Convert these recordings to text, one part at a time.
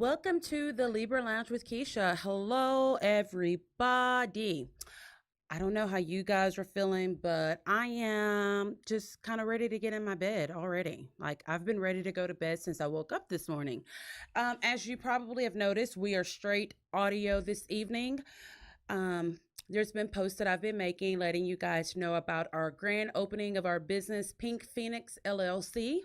Welcome to the Libra Lounge with Keisha. Hello, everybody. I don't know how you guys are feeling, but I am just kind of ready to get in my bed already. Like, I've been ready to go to bed since I woke up this morning. As you probably have noticed, we are straight audio this evening. Um, there's been posts that I've been making letting you guys know about our grand opening of our business, Pink Phoenix LLC.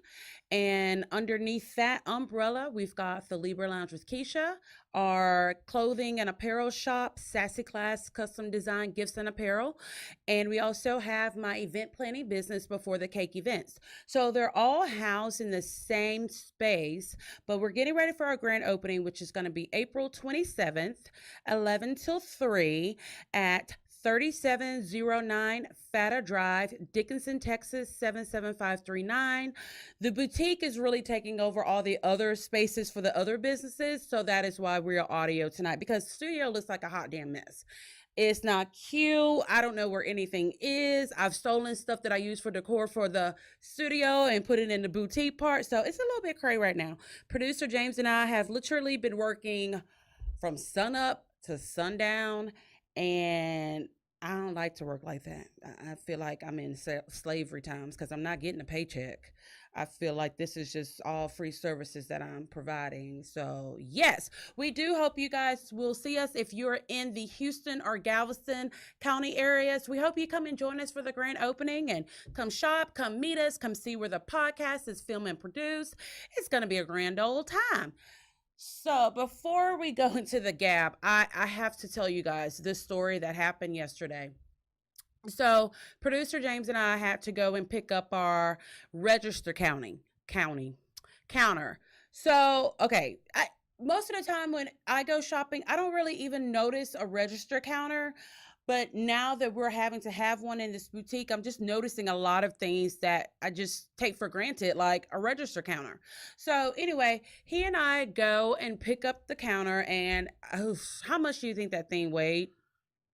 And underneath that umbrella, we've got the Libra Lounge with Keisha, our clothing and apparel shop, Sassy Class Custom Design Gifts and Apparel. And we also have my event planning business Before the Cake Events. So they're all housed in the same space, but we're getting ready for our grand opening, which is going to be April 27th, 11 till 3 at 3709 Fata Drive, Dickinson, Texas 77539. The boutique is really taking over all the other spaces for the other businesses, so that is why we're audio tonight, because the studio looks like a hot damn mess. It's not cute. I don't know where anything is. I've stolen stuff that I use for decor for the studio and put it in the boutique part, so it's a little bit cray right now. Producer James and I have literally been working from sun up to sundown, and I don't like to work like that. I feel like I'm in slavery times because I'm not getting a paycheck. I feel like this is just all free services that I'm providing. So, yes, we do hope you guys will see us if you're in the Houston or Galveston County areas. We hope you come and join us for the grand opening and come shop, come meet us, come see where the podcast is filmed and produced. It's going to be a grand old time. So before we go into the gap, I have to tell you guys this story that happened yesterday. So producer James and I had to go and pick up our register county counter. So okay, most of the time when I go shopping, I don't really even notice a register counter. But now that we're having to have one in this boutique, I'm just noticing a lot of things that I just take for granted, like a register counter. So anyway, he and I go and pick up the counter, and how much do you think that thing weighed?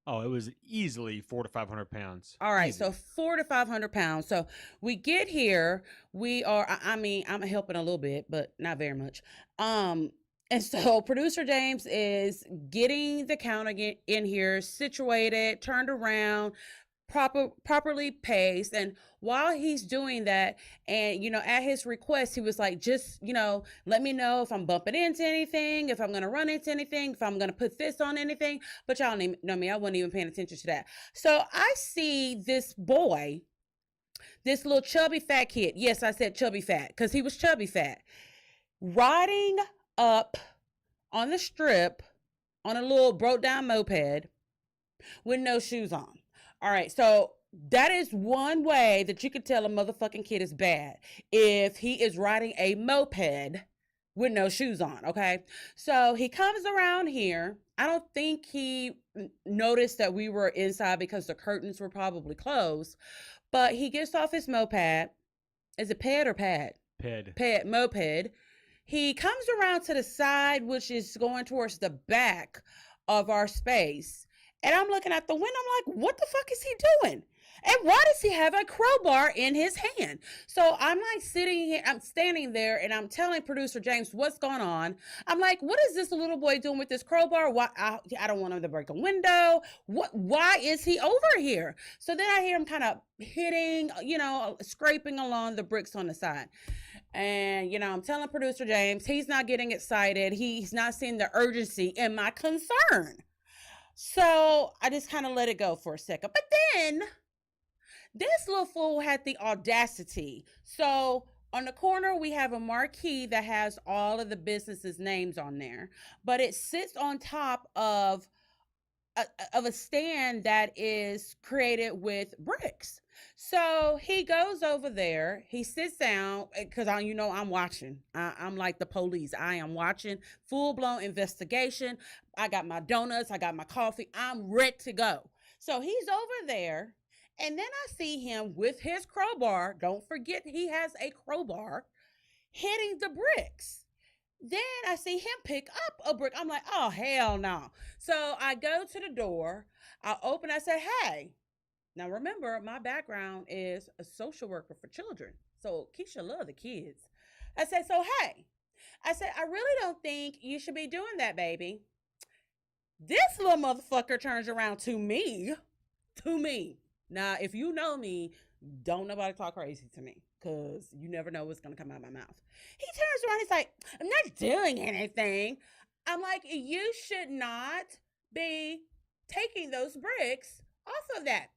Oh, it was easily 400 to 500 pounds. All right, Easy. so 400 to 500 pounds. So we get here. We are. I mean, I'm helping a little bit, but not very much. Um, and so producer James is getting the counter in here, situated, turned around, properly paced. And while he's doing that, and at his request, he was like, just let me know if I'm bumping into anything, if I'm gonna run into anything, if I'm gonna put this on anything. But y'all know me, I wasn't even paying attention to that. So I see this boy, this little chubby fat kid. Yes, I said chubby fat because he was chubby fat, riding up on the strip on a little broke down moped with no shoes on. All right, so that is one way that you could tell a motherfucking kid is bad if he is riding a moped with no shoes on. Okay, so he comes around here. I don't think he noticed that we were inside because the curtains were probably closed, but he gets off his moped. Is it ped or pad? Ped. Ped, moped. He comes around to the side, which is going towards the back of our space. And I'm looking at the window. I'm like, what the fuck is he doing? And why does he have a crowbar in his hand? So I'm like sitting here, I'm standing there, and I'm telling producer James what's going on. I'm like, what is this little boy doing with this crowbar? Why? I don't want him to break a window. Why is he over here? So then I hear him kind of hitting, scraping along the bricks on the side. And, I'm telling producer James, he's not getting excited. He's not seeing the urgency in my concern. So I just kind of let it go for a second. But then this little fool had the audacity. So on the corner, we have a marquee that has all of the businesses' names on there, but it sits on top of a stand that is created with bricks. So he goes over there, he sits down because I'm watching. I'm like the police. I am watching full blown investigation. I got my donuts, I got my coffee, I'm ready to go. So he's over there, and then I see him with his crowbar. Don't forget, he has a crowbar hitting the bricks. Then I see him pick up a brick. I'm like, oh, hell no. So I go to the door. I open. I say, hey. Now remember, my background is a social worker for children. So Keisha love the kids. I said, so hey. I said, I really don't think you should be doing that, baby. This little motherfucker turns around to me. To me. Now, if you know me, don't nobody talk crazy to me because you never know what's going to come out of my mouth. He turns around, he's like, I'm not doing anything. I'm like, you should not be taking those bricks off of that.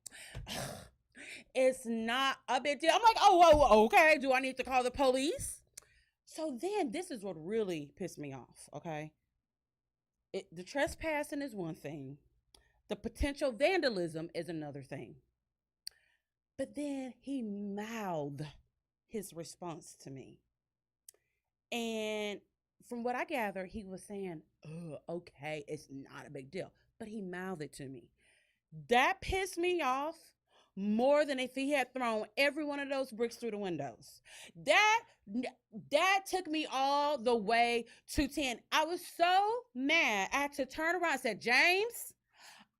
It's not a big deal. I'm like, oh, okay. Do I need to call the police? So then this is what really pissed me off, okay? The trespassing is one thing, the potential vandalism is another thing. But then he mouthed his response to me. And from what I gather, he was saying, oh, okay, it's not a big deal. But he mouthed it to me. That pissed me off more than if he had thrown every one of those bricks through the windows. That took me all the way to 10. I was so mad. I had to turn around and said, James,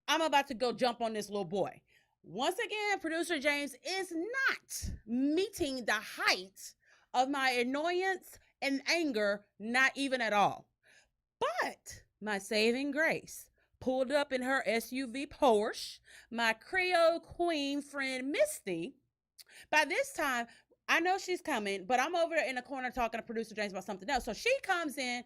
I'm about to go jump on this little boy. Once again, producer James is not meeting the height of my annoyance and anger, not even at all. But my saving grace pulled up in her SUV Porsche, my Creole queen friend Misty. By this time, I know she's coming, but I'm over in the corner talking to producer James about something else. So she comes in,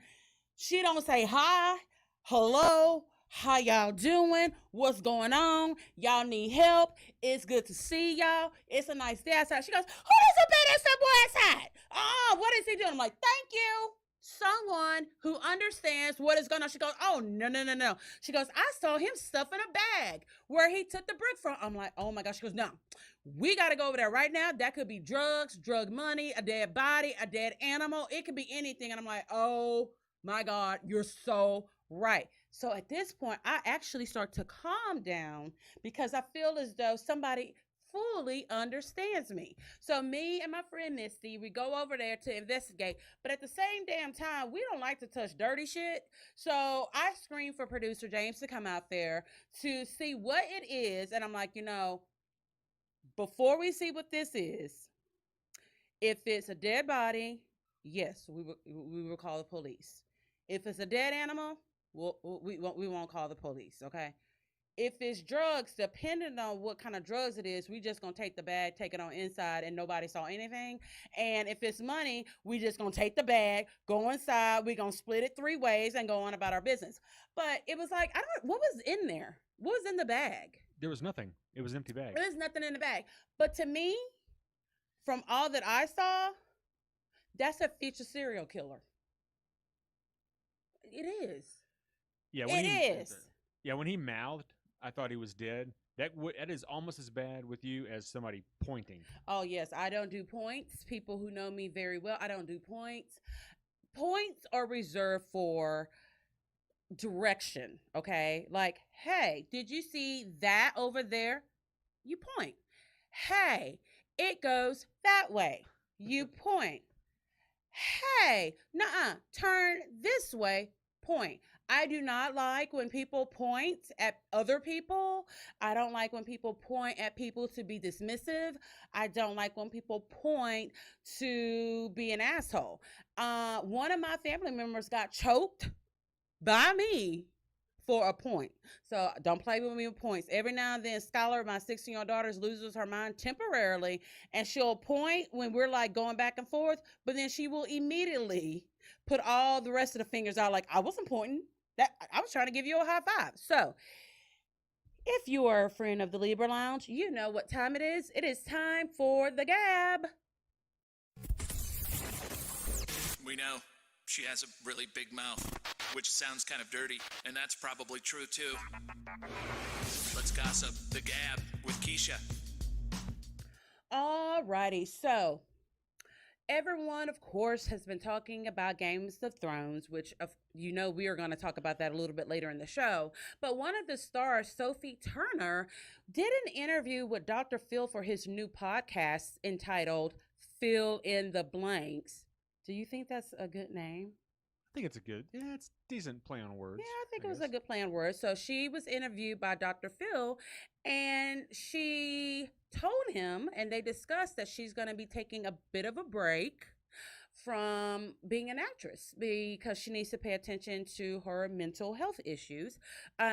she don't say hi, hello, how y'all doing? What's going on? Y'all need help? It's good to see y'all. It's a nice day outside. She goes, who is up there? That boy outside? Oh, what is he doing? I'm like, thank you. Someone who understands what is going on. She goes, oh, no. She goes, I saw him stuffing a bag where he took the brick from. I'm like, oh my gosh. She goes, no, we got to go over there right now. That could be drugs, drug money, a dead body, a dead animal. It could be anything. And I'm like, oh my God, you're so right. So at this point, I actually start to calm down because I feel as though somebody fully understands me. So me and my friend Misty, we go over there to investigate, but at the same damn time, we don't like to touch dirty shit. So I scream for producer James to come out there to see what it is. And I'm like, before we see what this is, if it's a dead body, yes, we will call the police. If it's a dead animal, we won't call the police, okay? If it's drugs, depending on what kind of drugs it is, we just gonna take the bag, take it on inside, and nobody saw anything. And if it's money, we just gonna take the bag, go inside, we gonna split it 3 ways, and go on about our business. But it was like, what was in there? What was in the bag? There was nothing. It was an empty bag. There was nothing in the bag. But to me, from all that I saw, that's a future serial killer. It is. Yeah, when he mouthed, I thought he was dead. That is almost as bad with you as somebody pointing. Oh, yes. I don't do points. People who know me very well, I don't do points. Points are reserved for direction, okay? Like, hey, did you see that over there? You point. Hey, it goes that way. You point. Hey, nuh-uh, turn this way, point. I do not like when people point at other people. I don't like when people point at people to be dismissive. I don't like when people point to be an asshole. One of my family members got choked by me for a point. So don't play with me with points. Every now and then, Scholar, my 16-year-old daughter, loses her mind temporarily, and she'll point when we're like going back and forth, but then she will immediately put all the rest of the fingers out like, I wasn't pointing. I was trying to give you a high five. So if you are a friend of the Libra Lounge, you know what time it is. It is time for the gab. We know she has a really big mouth, which sounds kind of dirty, and that's probably true too. Let's gossip. The gab with Keisha. Alrighty, so everyone, of course, has been talking about Games of Thrones, which we are going to talk about that a little bit later in the show. But one of the stars, Sophie Turner, did an interview with Dr. Phil for his new podcast entitled Fill in the Blanks. Do you think that's a good name? I think it's it's decent play on words. Yeah, I think it was a good play on words. So she was interviewed by Dr. Phil, and she told him, and they discussed that she's going to be taking a bit of a break from being an actress because she needs to pay attention to her mental health issues.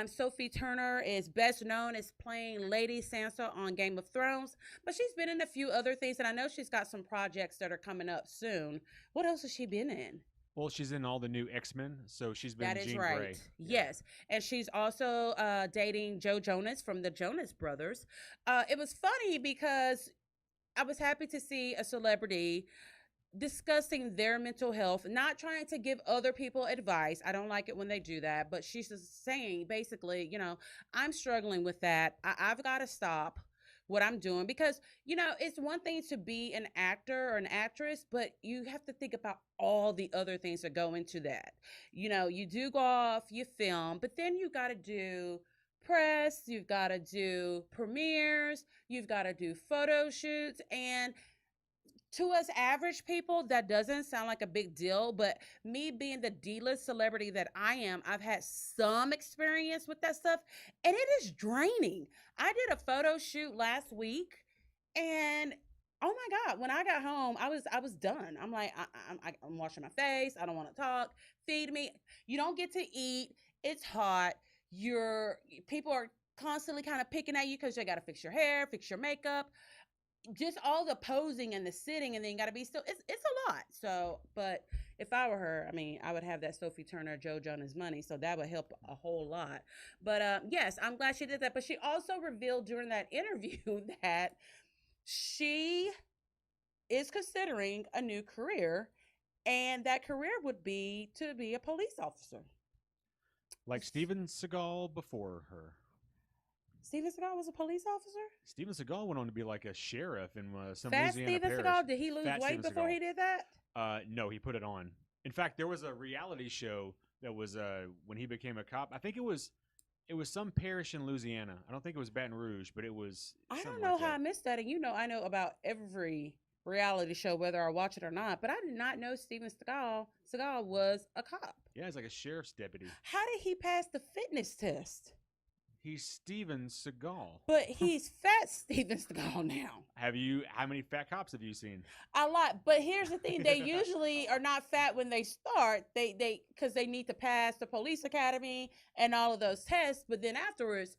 Sophie Turner is best known as playing Lady Sansa on Game of Thrones, but she's been in a few other things, and I know she's got some projects that are coming up soon. What else has she been in? Well, she's in all the new X-Men, so she's been That is Jean right. Grey. Yes. And she's also dating Joe Jonas from the Jonas Brothers. It was funny because I was happy to see a celebrity discussing their mental health, not trying to give other people advice. I don't like it when they do that, but she's just saying basically, I'm struggling with that. I've got to stop what I'm doing because, it's one thing to be an actor or an actress, but you have to think about all the other things that go into that. You do go off, you film, but then you got to do press, you've got to do premieres, you've got to do photo shoots, and to us average people, that doesn't sound like a big deal, but me being the D-list celebrity that I am, I've had some experience with that stuff, and it is draining. I did a photo shoot last week, and oh my God, when I got home, I was done. I'm like, I'm washing my face. I don't want to talk. Feed me. You don't get to eat. It's hot. People are constantly kind of picking at you because they got to fix your hair, fix your makeup, just all the posing and the sitting, and then you got to be still. It's a lot. So, but if I were her, I mean, I would have that Sophie Turner, Joe Jonas money, so that would help a whole lot. But yes, I'm glad she did that. But she also revealed during that interview that she is considering a new career, and that career would be to be a police officer. Like Steven Seagal before her. Steven Seagal was a police officer? Steven Seagal went on to be like a sheriff in some Fat Louisiana Steven parish. Seagal? Did he lose Fat weight Steven before Seagal. he did that? No, he put it on. In fact, there was a reality show that was when he became a cop. I think it was some parish in Louisiana. I don't think it was Baton Rouge, but it was. I don't know how I missed that. And I know about every reality show, whether I watch it or not. But I did not know Steven Seagal was a cop. Yeah, he's like a sheriff's deputy. How did he pass the fitness test? He's Steven Seagal. But he's fat Steven Seagal now. How many fat cops have you seen? A lot. But here's the thing. They usually are not fat when they start. Because they need to pass the police academy and all of those tests. But then afterwards,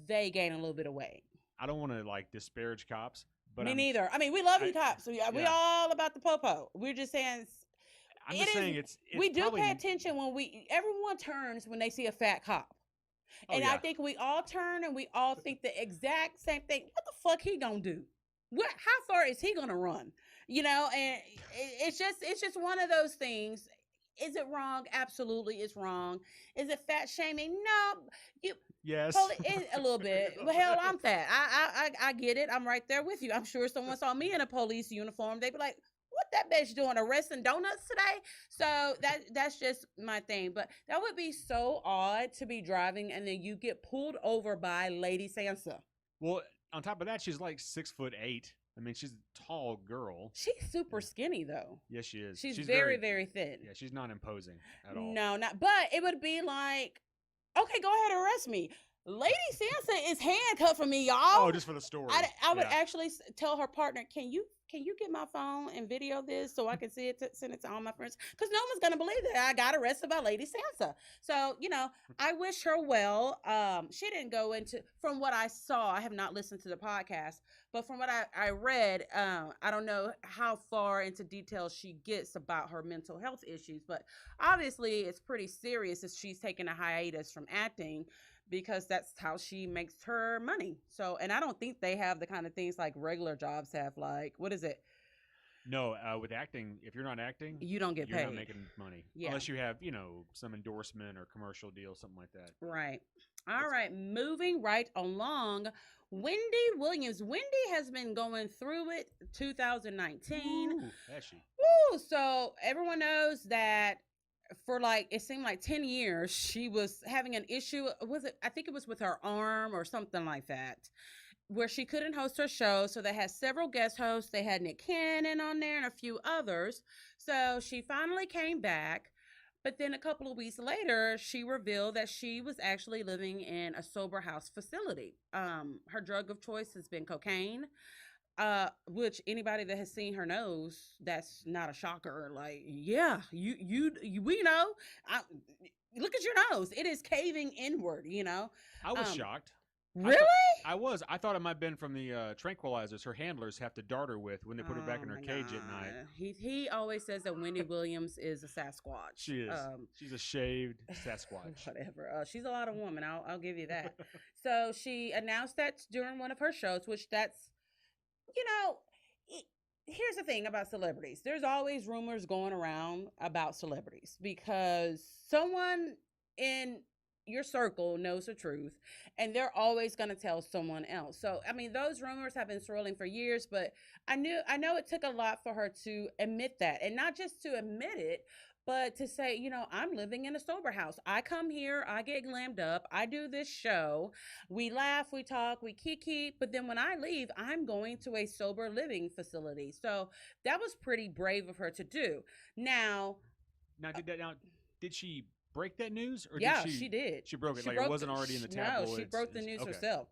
they gain a little bit of weight. I don't want to disparage cops. But Me neither. I mean, we love you cops. We all about the popo. We're just saying. I'm just saying it's we do pay attention when everyone turns when they see a fat cop. And I think we all turn and we all think the exact same thing. What the fuck he gonna do? How far is he gonna run? And it's just one of those things. Is it wrong? Absolutely, it's wrong. Is it fat shaming? No. Yes. A little bit. Well, hell, I'm fat. I get it. I'm right there with you. I'm sure someone saw me in a police uniform. They'd be like, what that bitch doing, arresting donuts today? So that's just my thing. But that would be so odd to be driving and then you get pulled over by Lady Sansa. Well, on top of that, she's like 6'8". I mean, she's a tall girl. She's super skinny though. Yes, she is. She's very, very thin. Yeah, she's not imposing at all. No, not. But it would be like, okay, go ahead and arrest me. Lady Sansa is handcuffing me, y'all. Oh, just for the story. I would actually tell her partner, can you get my phone and video this so I can see it, send it to all my friends? Because no one's going to believe that I got arrested by Lady Sansa. So, I wish her well. She didn't go into, from what I saw, I have not listened to the podcast, but from what I read, I don't know how far into details she gets about her mental health issues, but obviously it's pretty serious if she's taking a hiatus from acting, because that's how she makes her money. So, and I don't think they have the kind of things like regular jobs have. Like, what is it? No, with acting, if you're not acting, you don't get paid. You're not making money. Yeah. Unless you have, some endorsement or commercial deal, something like that. Right. All right. Moving right along. Wendy Williams. Wendy has been going through it 2019. Ooh, has she? Woo! So everyone knows that for it seemed like 10 years, she was having an issue. I think it was with her arm or something like that, where she couldn't host her show. So they had several guest hosts. They had Nick Cannon on there and a few others. So she finally came back. But then a couple of weeks later, she revealed that she was actually living in a sober house facility. Her drug of choice has been cocaine. which anybody that has seen her knows that's not a shocker. Like, yeah, we know. I, look at your nose; it is caving inward. I was Um, shocked. I really? thought I thought it might have been from the tranquilizers her handlers have to dart her with when they put her back Oh in her my cage at night. god, he always says that Wendy Williams is a Sasquatch. She is. She's a shaved Sasquatch. Whatever. She's a lot of woman. I'll give you that. So she announced that during one of her shows, which that's you know, here's the thing about celebrities. There's always rumors going around about celebrities because someone in your circle knows the truth and they're always going to tell someone else. So, I mean, those rumors have been swirling for years, but I know it took a lot for her to admit that, and not just to admit it, but to say, I'm living in a sober house. I come here, I get glammed up, I do this show, we laugh, we talk, we kiki, but then when I leave, I'm going to a sober living facility. So that was pretty brave of her to do. Now, Did she break that news, or yeah, did she did. She broke it. She Like broke it wasn't already in the No, tabloids. she broke the news Okay. herself.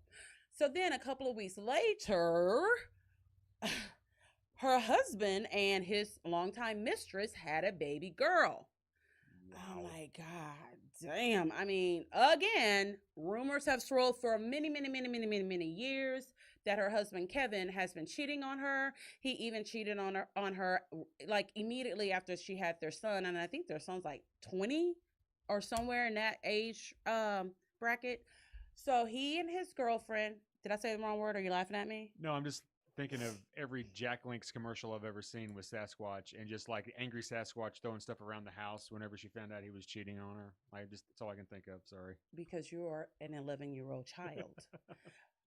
So then a couple of weeks later, her husband and his longtime mistress had a baby girl. Wow. Oh my God, damn. I mean, again, rumors have swirled for many, many, many, many, many, many years that her husband Kevin has been cheating on her. He even cheated on her like immediately after she had their son, and I think their son's like 20 or somewhere in that age bracket. So he and his girlfriend. Did I say the wrong word? Are you laughing at me? No, I'm just thinking of every Jack Link's commercial I've ever seen with Sasquatch, and just like angry Sasquatch throwing stuff around the house whenever she found out he was cheating on her. That's all I can think of. Sorry. Because you're an 11-year-old child.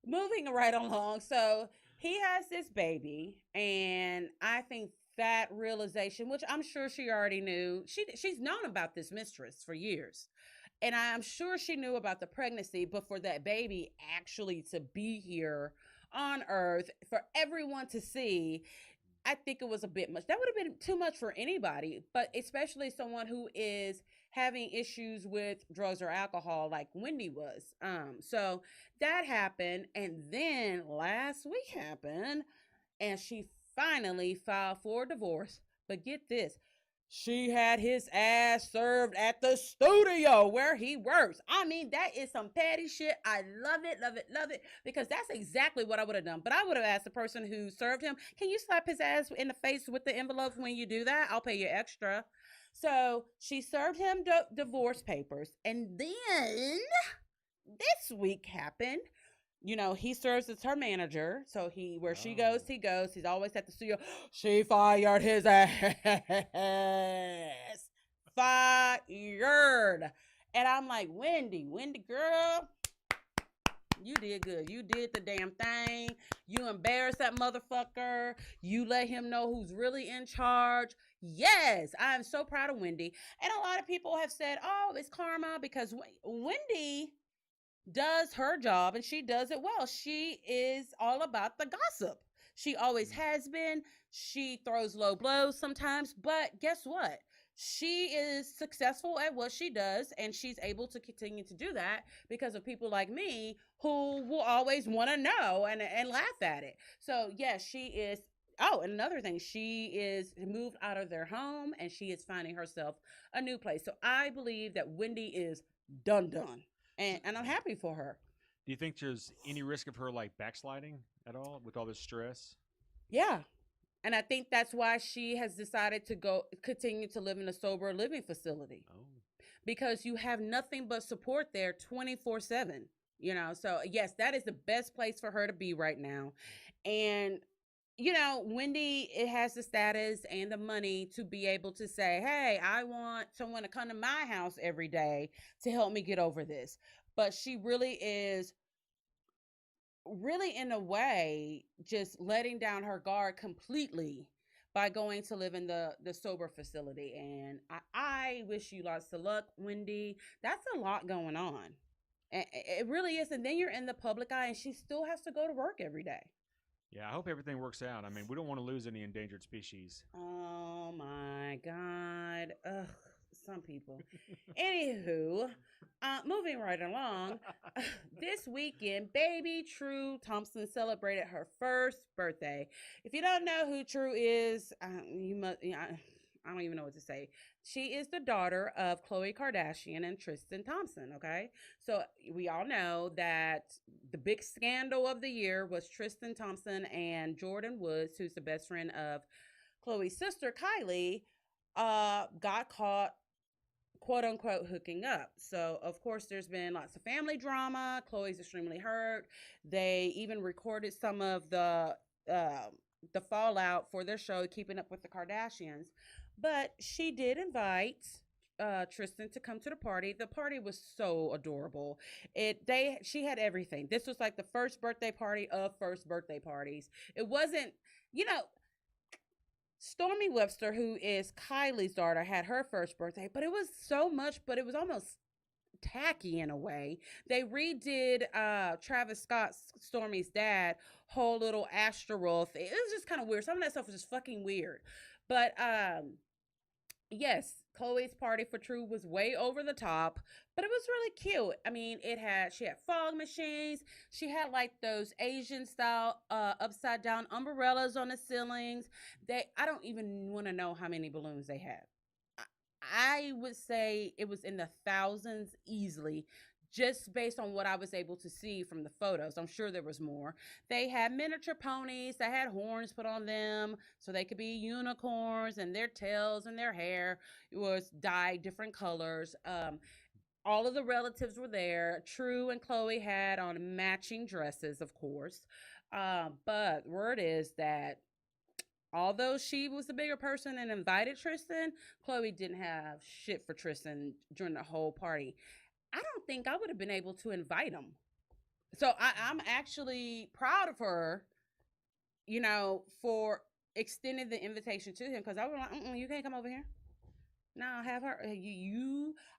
Moving right along. So he has this baby, and I think that realization, which I'm sure she already knew, she's known about this mistress for years. And I'm sure she knew about the pregnancy, but for that baby actually to be here on earth for everyone to see, I think it was a bit much. That would have been too much for anybody, but especially someone who is having issues with drugs or alcohol like Wendy was. So that happened, and then last week happened, and she finally filed for divorce. But get this, she had his ass served at the studio where he works. I mean, that is some petty shit. I love it, love it, love it, because that's exactly what I would have done. But I would have asked the person who served him, can you slap his ass in the face with the envelope when you do that? I'll pay you extra. So she served him divorce papers. And then this week happened. He serves as her manager. So where she goes, he goes. He's always at the studio. She fired his ass. Fired. And I'm like, Wendy girl, you did good. You did the damn thing. You embarrassed that motherfucker. You let him know who's really in charge. Yes, I'm so proud of Wendy. And a lot of people have said, oh, it's karma, because Wendy does her job and she does it well. She is all about the gossip. She always has been. She throws low blows sometimes, but guess what? She is successful at what she does, and she's able to continue to do that because of people like me who will always want to know and laugh at it. So yes, she is. Oh, and another thing, she is moved out of their home and she is finding herself a new place. So I believe that Wendy is done. And I'm happy for her. Do you think there's any risk of her like backsliding at all with all this stress? Yeah. And I think that's why she has decided to continue to live in a sober living facility. Oh. Because you have nothing but support there 24/7. So yes, that is the best place for her to be right now. And Wendy, it has the status and the money to be able to say, hey, I want someone to come to my house every day to help me get over this. But she really is, really in a way, just letting down her guard completely by going to live in the sober facility. And I wish you lots of luck, Wendy. That's a lot going on. And it really is. And then you're in the public eye, and she still has to go to work every day. Yeah, I hope everything works out. I mean, we don't want to lose any endangered species. Oh my God. Ugh. some people. Anywho, moving right along, this weekend, baby True Thompson celebrated her first birthday. If you don't know who True is, you must. I don't even know what to say. She is the daughter of Khloe Kardashian and Tristan Thompson. Okay, so we all know that the big scandal of the year was Tristan Thompson and Jordan Woods, who's the best friend of Khloe's sister Kylie, got caught quote unquote hooking up. So of course there's been lots of family drama. Khloe's extremely hurt. They even recorded some of the fallout for their show Keeping Up with the Kardashians. But she did invite Tristan to come to the party. The party was so adorable. She had everything. This was like the first birthday party of first birthday parties. It wasn't, you know, Stormy Webster, who is Kylie's daughter, had her first birthday, but it was so much, but it was almost tacky in a way. They redid Travis Scott's Stormy's dad whole little astral thing. It was just kind of weird. Some of that stuff was just fucking weird. But yes, Khloe's party for True was way over the top, but it was really cute. I mean, she had fog machines. She had like those Asian style upside down umbrellas on the ceilings. I don't even want to know how many balloons they had. I would say it was in the thousands easily, just based on what I was able to see from the photos. I'm sure there was more. They had miniature ponies that had horns put on them so they could be unicorns, and their tails and their hair was dyed different colors. All of the relatives were there. True and Khloe had on matching dresses, of course. But word is that although she was the bigger person and invited Tristan, Khloe didn't have shit for Tristan during the whole party. I don't think I would have been able to invite him. So I'm actually proud of her, for extending the invitation to him, because I was like, you can't come over here. No, have her.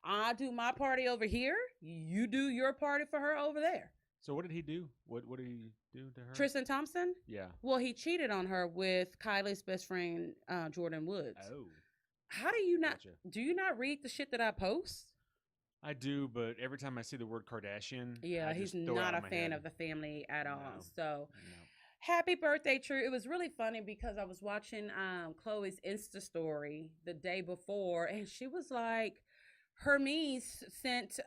I do my party over here. You do your party for her over there. So what did he do? What did he do to her? Tristan Thompson? Yeah. Well, he cheated on her with Kylie's best friend, Jordan Woods. Oh. How do you not? Gotcha. Do you not read the shit that I post? I do, but every time I see the word Kardashian, yeah, he's not a fan of the family at all. So, happy birthday, True. It was really funny because I was watching Khloe's Insta story the day before, and she was like, Hermes sent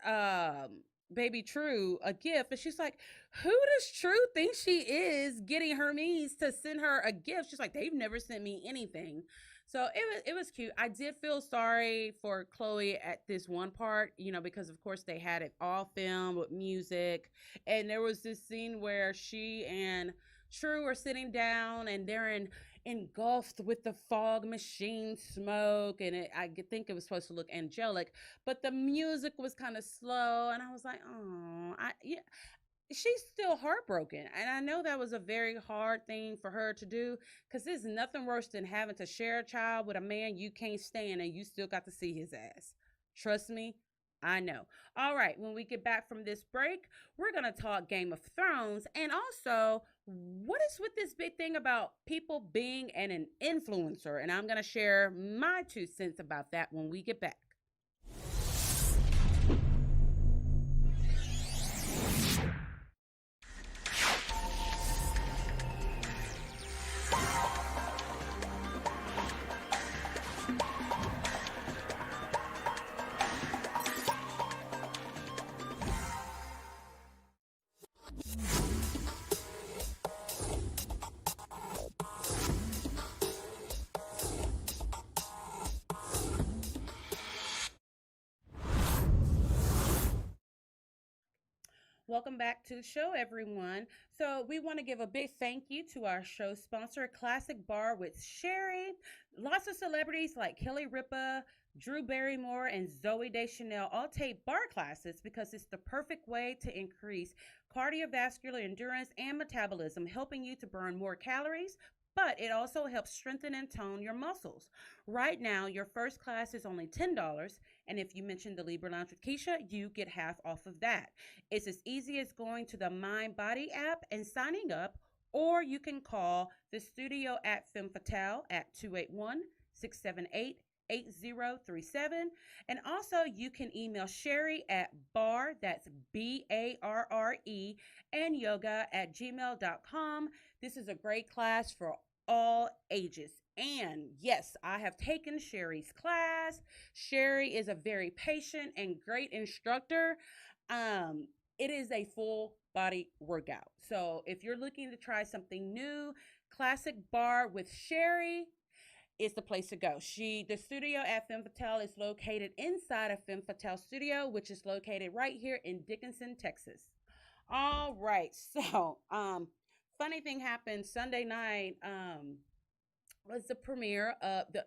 baby True a gift, and she's like, who does True think she is getting Hermes to send her a gift? She's like, they've never sent me anything. So it was cute. I did feel sorry for Khloe at this one part, because of course they had it all filmed with music, and there was this scene where she and True are sitting down and they're engulfed with the fog machine smoke, and I think it was supposed to look angelic, but the music was kind of slow, and I was like, oh, she's still heartbroken. And I know that was a very hard thing for her to do, because there's nothing worse than having to share a child with a man you can't stand and you still got to see his ass. Trust me, I know. All right, when we get back from this break, we're going to talk Game of Thrones, and also what is with this big thing about people being an influencer. And I'm going to share my 2 cents about that when we get back. Welcome back to the show, everyone. So we want to give a big thank you to our show sponsor, Classic Bar with Sherry. Lots of celebrities like Kelly Ripa, Drew Barrymore, and Zooey Deschanel all take bar classes because it's the perfect way to increase cardiovascular endurance and metabolism, helping you to burn more calories, but it also helps strengthen and tone your muscles. Right now, your first class is only $10, and if you mention the Libra Lounge with Keisha, you get half off of that. It's as easy as going to the Mind Body app and signing up, or you can call the studio at Femme Fatale at 281-678 678-682-8037. And also you can email Sherry at bar, that's BARRE, and yoga@gmail.com. This is a great class for all ages. And yes, I have taken Sherry's class. Sherry is a very patient and great instructor. It is a full body workout. So if you're looking to try something new, classic bar with Sherry is the place to go. The studio at Femme Fatale is located inside of Femme Fatale Studio, which is located right here in Dickinson, Texas. All right. So, funny thing happened Sunday night. Was the premiere of the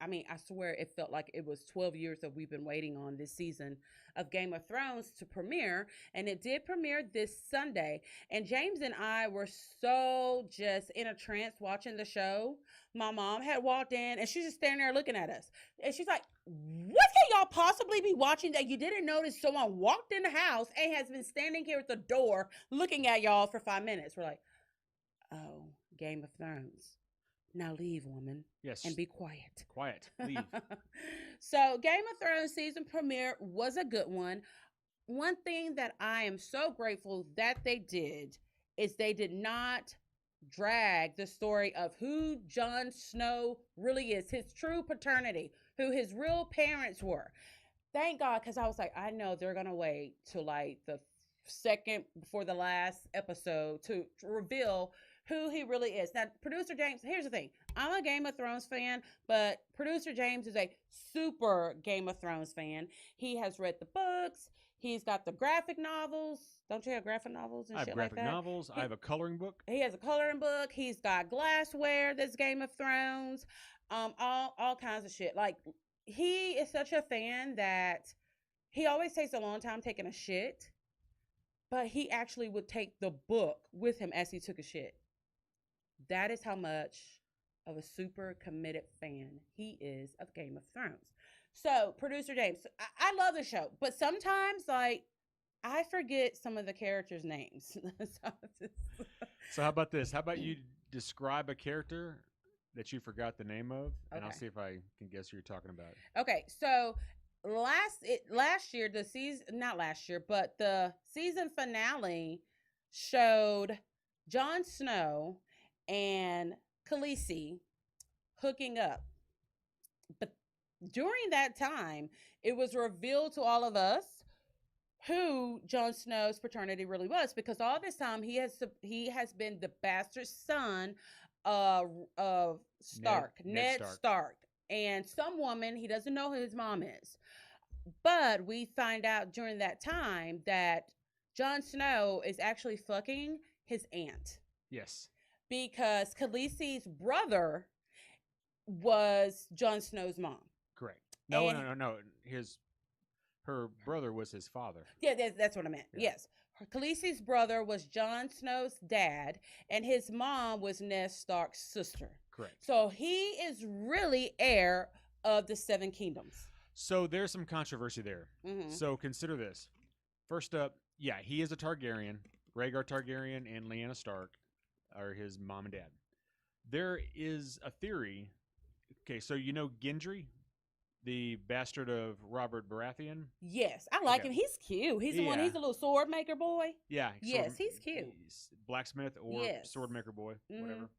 I swear it felt like it was 12 years that we've been waiting on this season of Game of Thrones to premiere. And it did premiere this Sunday. And James and I were so just in a trance watching the show. My mom had walked in and she's just standing there looking at us. And she's like, what can y'all possibly be watching that you didn't notice someone walked in the house and has been standing here at the door looking at y'all for 5 minutes? We're like, oh, Game of Thrones. Now leave, woman. Yes. And be quiet. Quiet. Leave. So Game of Thrones season premiere was a good one. One thing that I am so grateful that they did is they did not drag the story of who Jon Snow really is, his true paternity, who his real parents were. Thank God, because I was like, I know they're going to wait till like the second before the last episode to reveal who he really is. Now, producer James, here's the thing. I'm a Game of Thrones fan, but producer James is a super Game of Thrones fan. He has read the books. He's got the graphic novels. Don't you have graphic novels and I have shit graphic like that? novels. I have a coloring book. He has a coloring book. He's got glassware that's Game of Thrones. All kinds of shit. Like, he is such a fan that he always takes a long time taking a shit, but he actually would take the book with him as he took a shit. That is how much of a super committed fan he is of Game of Thrones. So, producer James, I love the show, but sometimes, like, I forget some of the characters' names. So how about this? How about you describe a character that you forgot the name of, and I'll Okay. see if I can guess who you're talking about. Okay, so last year, the season, not last year, but the season finale showed Jon Snow and Khaleesi hooking up. But during that time, it was revealed to all of us who Jon Snow's paternity really was, because all this time he has been the bastard son of Stark, Ned Stark, and some woman he doesn't know who his mom is. But we find out during that time that Jon Snow is actually fucking his aunt. Yes. Because Khaleesi's brother was Jon Snow's mom. Correct. No. Her brother was his father. Yeah, that's what I meant. Yeah. Yes. Khaleesi's brother was Jon Snow's dad, and his mom was Ned Stark's sister. Correct. So he is really heir of the Seven Kingdoms. So there's some controversy there. Mm-hmm. So consider this. First up, yeah, he is a Targaryen. Rhaegar Targaryen and Lyanna Stark are his mom and dad. There is a theory. Okay, so you know Gendry, the bastard of Robert Baratheon? Yes, I like him. He's cute. He's the one. He's a little sword maker boy. Yeah. Yes, he's cute. He's blacksmith or sword maker boy, whatever.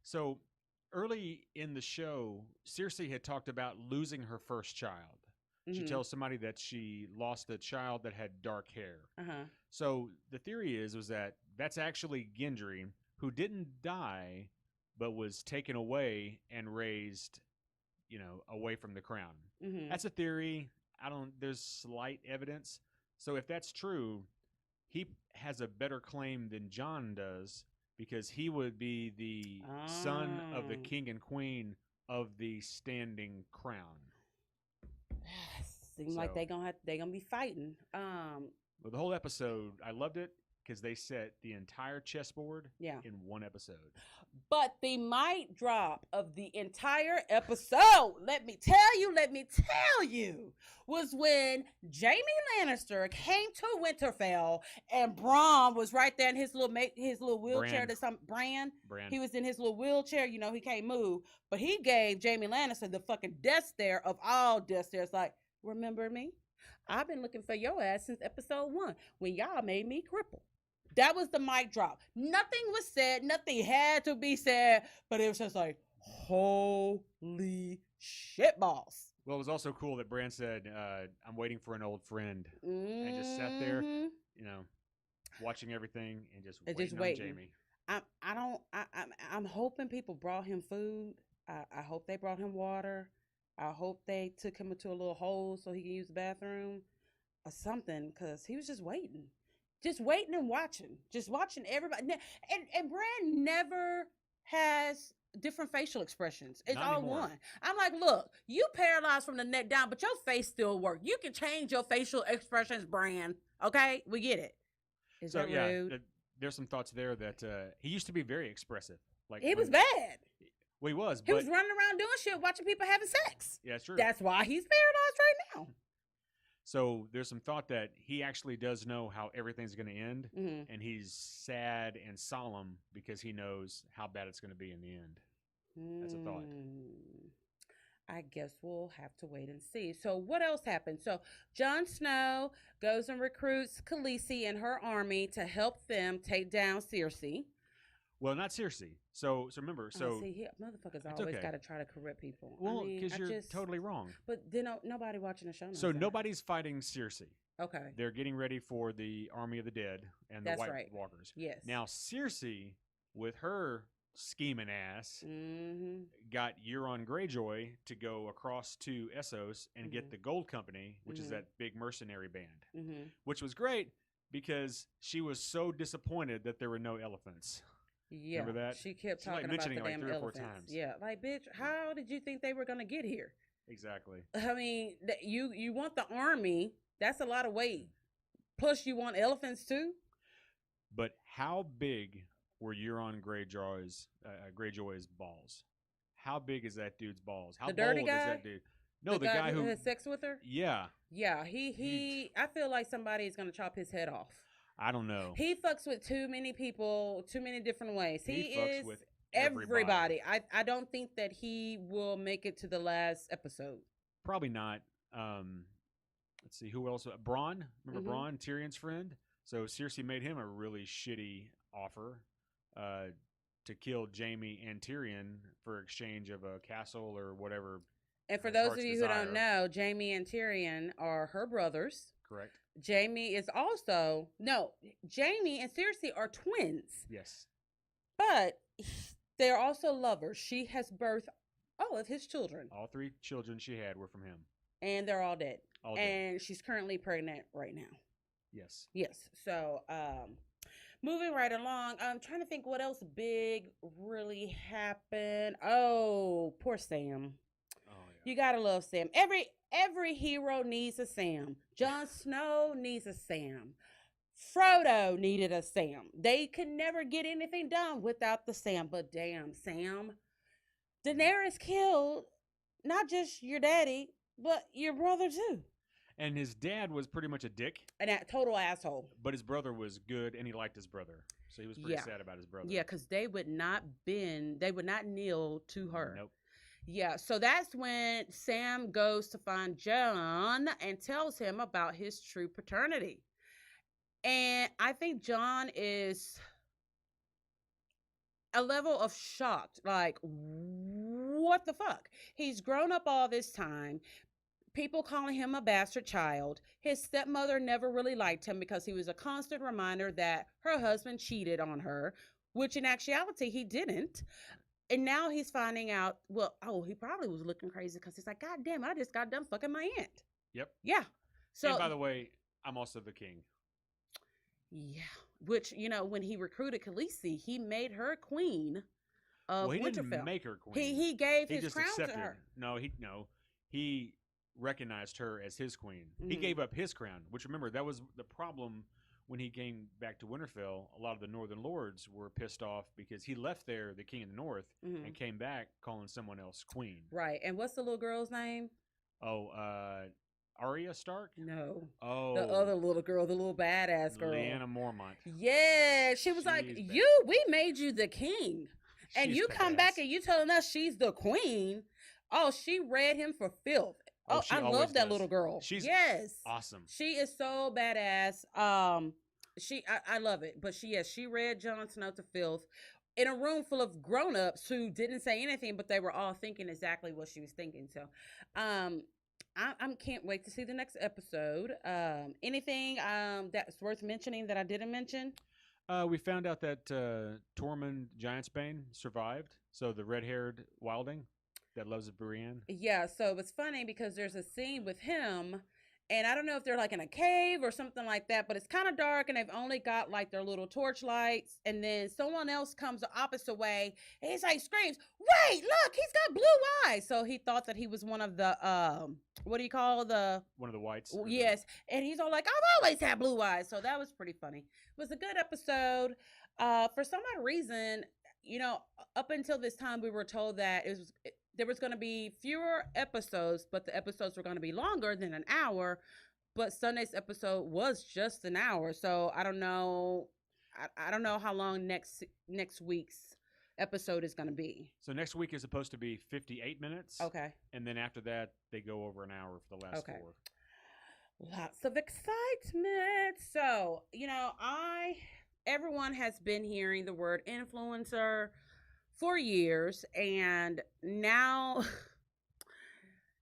So early in the show, Cersei had talked about losing her first child. She tells somebody that she lost a child that had dark hair. So the theory was that that's actually Gendry, who didn't die, but was taken away and raised, away from the crown. That's a theory. There's slight evidence. So if that's true, he has a better claim than Jon does, because he would be the son of the king and queen of the standing crown. Seems like they gonna be fighting. Well, the whole episode, I loved it. because they set the entire chessboard Yeah. in one episode. But the mic drop of the entire episode, let me tell you, was when Jaime Lannister came to Winterfell and Bronn was right there in his little wheelchair. Bran. He was in his little wheelchair. You know, he can't move. But he gave Jaime Lannister the fucking death stare of all death stares. Like, remember me? I've been looking for your ass since episode 1 when y'all made me cripple. That was the mic drop. Nothing was said. Nothing had to be said. But it was just like, holy shit balls. Well, it was also cool that Bran said, I'm waiting for an old friend. And just sat there, you know, watching everything and just waiting on Jaime. I'm hoping people brought him food. I hope they brought him water. I hope they took him into a little hole so he can use the bathroom or something, because he was just waiting. Just waiting and watching. Just watching everybody. And Bran never has different facial expressions. It's all one. I'm like, look, you paralyzed from the neck down, but your face still works. You can change your facial expressions, Bran. Okay? We get it. Is that rude? There's some thoughts there that he used to be very expressive. Like he was bad. Well, he was. He was running around doing shit, watching people having sex. Yeah, that's true. That's why he's paralyzed right now. So there's some thought that he actually does know how everything's going to end, and he's sad and solemn because he knows how bad it's going to be in the end. That's a thought. I guess we'll have to wait and see. So what else happened? So Jon Snow goes and recruits Khaleesi and her army to help them take down Cersei. Well, not Cersei. So remember, motherfuckers always got to try to correct people. Well, because you're totally wrong. But then nobody watching the show knows So that. nobody's fighting Cersei. Okay. They're getting ready for the Army of the Dead and the White Walkers. Yes. Now, Cersei, with her scheming ass, got Euron Greyjoy to go across to Essos and get the Gold Company, which is that big mercenary band, which was great because she was so disappointed that there were no elephants. Yeah, remember that? She kept talking about the damn 3 or 4 elephants. times. Yeah, like, bitch, how did you think they were gonna get here? Exactly. I mean, you want the army? That's a lot of weight. Plus, you want elephants too. But how big were Euron Greyjoy's balls? How big is that dude's balls? How the dirty bold guy? is that dude? No, the guy who had sex with her. Yeah. Yeah, he. I feel like somebody is gonna chop his head off. I don't know. He fucks with too many people, too many different ways. He fucks is with everybody. I don't think that he will make it to the last episode. Probably not. Let's see, who else? Bronn. Remember Bronn, Tyrion's friend? So Cersei made him a really shitty offer to kill Jaime and Tyrion for exchange of a castle or whatever. And for those of you who don't know, Jaime and Tyrion are her brothers. Correct. Jaime and Cersei are twins. Yes. But they're also lovers. She has birthed all of his children. All 3 children she had were from him. And they're all dead. All and dead. She's currently pregnant right now. Yes. Yes. So, moving right along, I'm trying to think what else big really happened. Oh, poor Sam. Oh, yeah. You gotta love Sam. Every hero needs a Sam. Jon Snow needs a Sam. Frodo needed a Sam. They could never get anything done without the Sam. But damn, Sam. Daenerys killed not just your daddy, but your brother too. And his dad was pretty much a dick. A total asshole. But his brother was good, and he liked his brother. So he was pretty sad about his brother. Yeah, because they would not kneel to her. Nope. Yeah, so that's when Sam goes to find Jon and tells him about his true paternity. And I think Jon is a level of shocked. Like, what the fuck? He's grown up all this time. People calling him a bastard child. His stepmother never really liked him because he was a constant reminder that her husband cheated on her, which in actuality he didn't. And now he's finding out, he probably was looking crazy because he's like, God damn, I just got done fucking my aunt. Yep. Yeah. So, and by the way, I'm also the king. Yeah. Which, when he recruited Khaleesi, he made her queen of Winterfell. Didn't make her queen. He gave his crown accepted to her. He recognized her as his queen. He gave up his crown, which remember, that was the problem when he came back to Winterfell, a lot of the Northern Lords were pissed off because he left there, the King of the North, and came back calling someone else queen. Right. And what's the little girl's name? Oh, Arya Stark? No. Oh. The other little girl, the little badass girl. Lyanna Mormont. Yeah. She was like, we made you the king. And you come back and you telling us she's the queen. Oh, she read him for filth. Oh, I love that little girl. She's awesome. She is so badass. I love it. But she read Jon Snow to filth in a room full of grown-ups who didn't say anything, but they were all thinking exactly what she was thinking. So, I can't wait to see the next episode. Anything that's worth mentioning that I didn't mention? We found out that Tormund Giantsbane survived. So the red-haired wilding that loves Brienne. Yeah, so it's funny because there's a scene with him, and I don't know if they're like in a cave or something like that, but it's kind of dark, and they've only got like their little torch lights, and then someone else comes the opposite way, and he's like screams, "Wait, look, he's got blue eyes!" So he thought that he was one of the what do you call one of the whites? Yes, and he's all like, "I've always had blue eyes," so that was pretty funny. It was a good episode. For some odd reason, up until this time, we were told that there was going to be fewer episodes, but the episodes were going to be longer than an hour. But Sunday's episode was just an hour, so I don't know. I don't know how long next week's episode is going to be. So next week is supposed to be 58 minutes. Okay. And then after that, they go over an hour for the last 4. Lots of excitement. So everyone has been hearing the word influencer for years, and now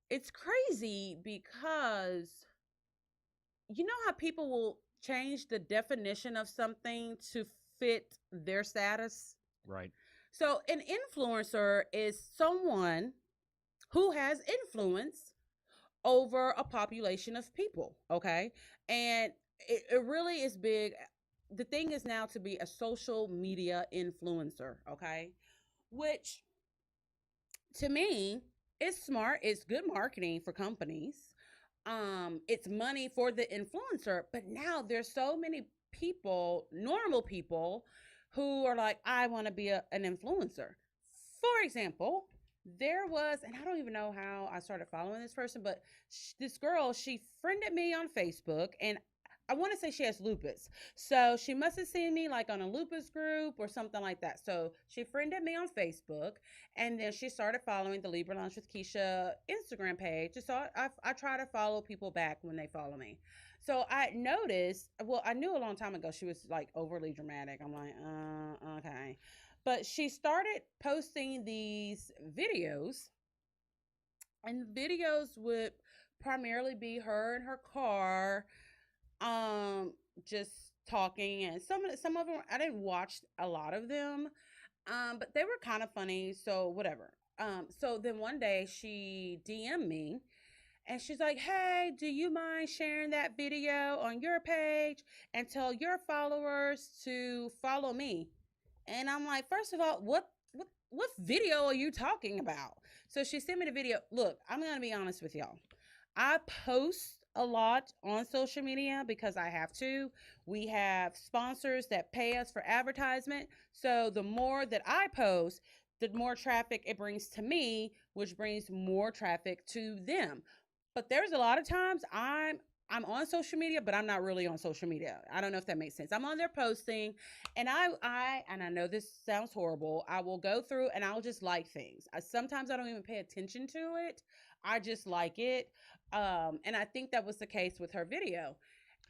it's crazy because you know how people will change the definition of something to fit their status? Right. So an influencer is someone who has influence over a population of people, okay? And it really is big. The thing is now to be a social media influencer, okay? Which, to me, is smart. It's good marketing for companies. It's money for the influencer. But now there's so many people, normal people, who are like, I want to be an influencer. For example, there was, and I don't even know how I started following this person, but this girl, she friended me on Facebook, and I want to say she has lupus. So she must have seen me like on a lupus group or something like that. So she friended me on Facebook, and then she started following the Libra Lounge with Keisha Instagram page. So I try to follow people back when they follow me. So I noticed, I knew a long time ago she was like overly dramatic. I'm like, okay. But she started posting these videos, and the videos would primarily be her in her car, just talking, and some of them I didn't watch a lot of them, but they were kind of funny, so whatever. So then one day she DM'd me, and she's like, "Hey, do you mind sharing that video on your page and tell your followers to follow me?" And I'm like, first of all, what video are you talking about? So she sent me the video. Look, I'm going to be honest with y'all. I post a lot on social media because I have to. We have sponsors that pay us for advertisement. So the more that I post, the more traffic it brings to me, which brings more traffic to them. But there's a lot of times I'm on social media, but I'm not really on social media. I don't know if that makes sense. I'm on there posting, and I know this sounds horrible. I will go through and I'll just like things. Sometimes I don't even pay attention to it. I just like it. And I think that was the case with her video.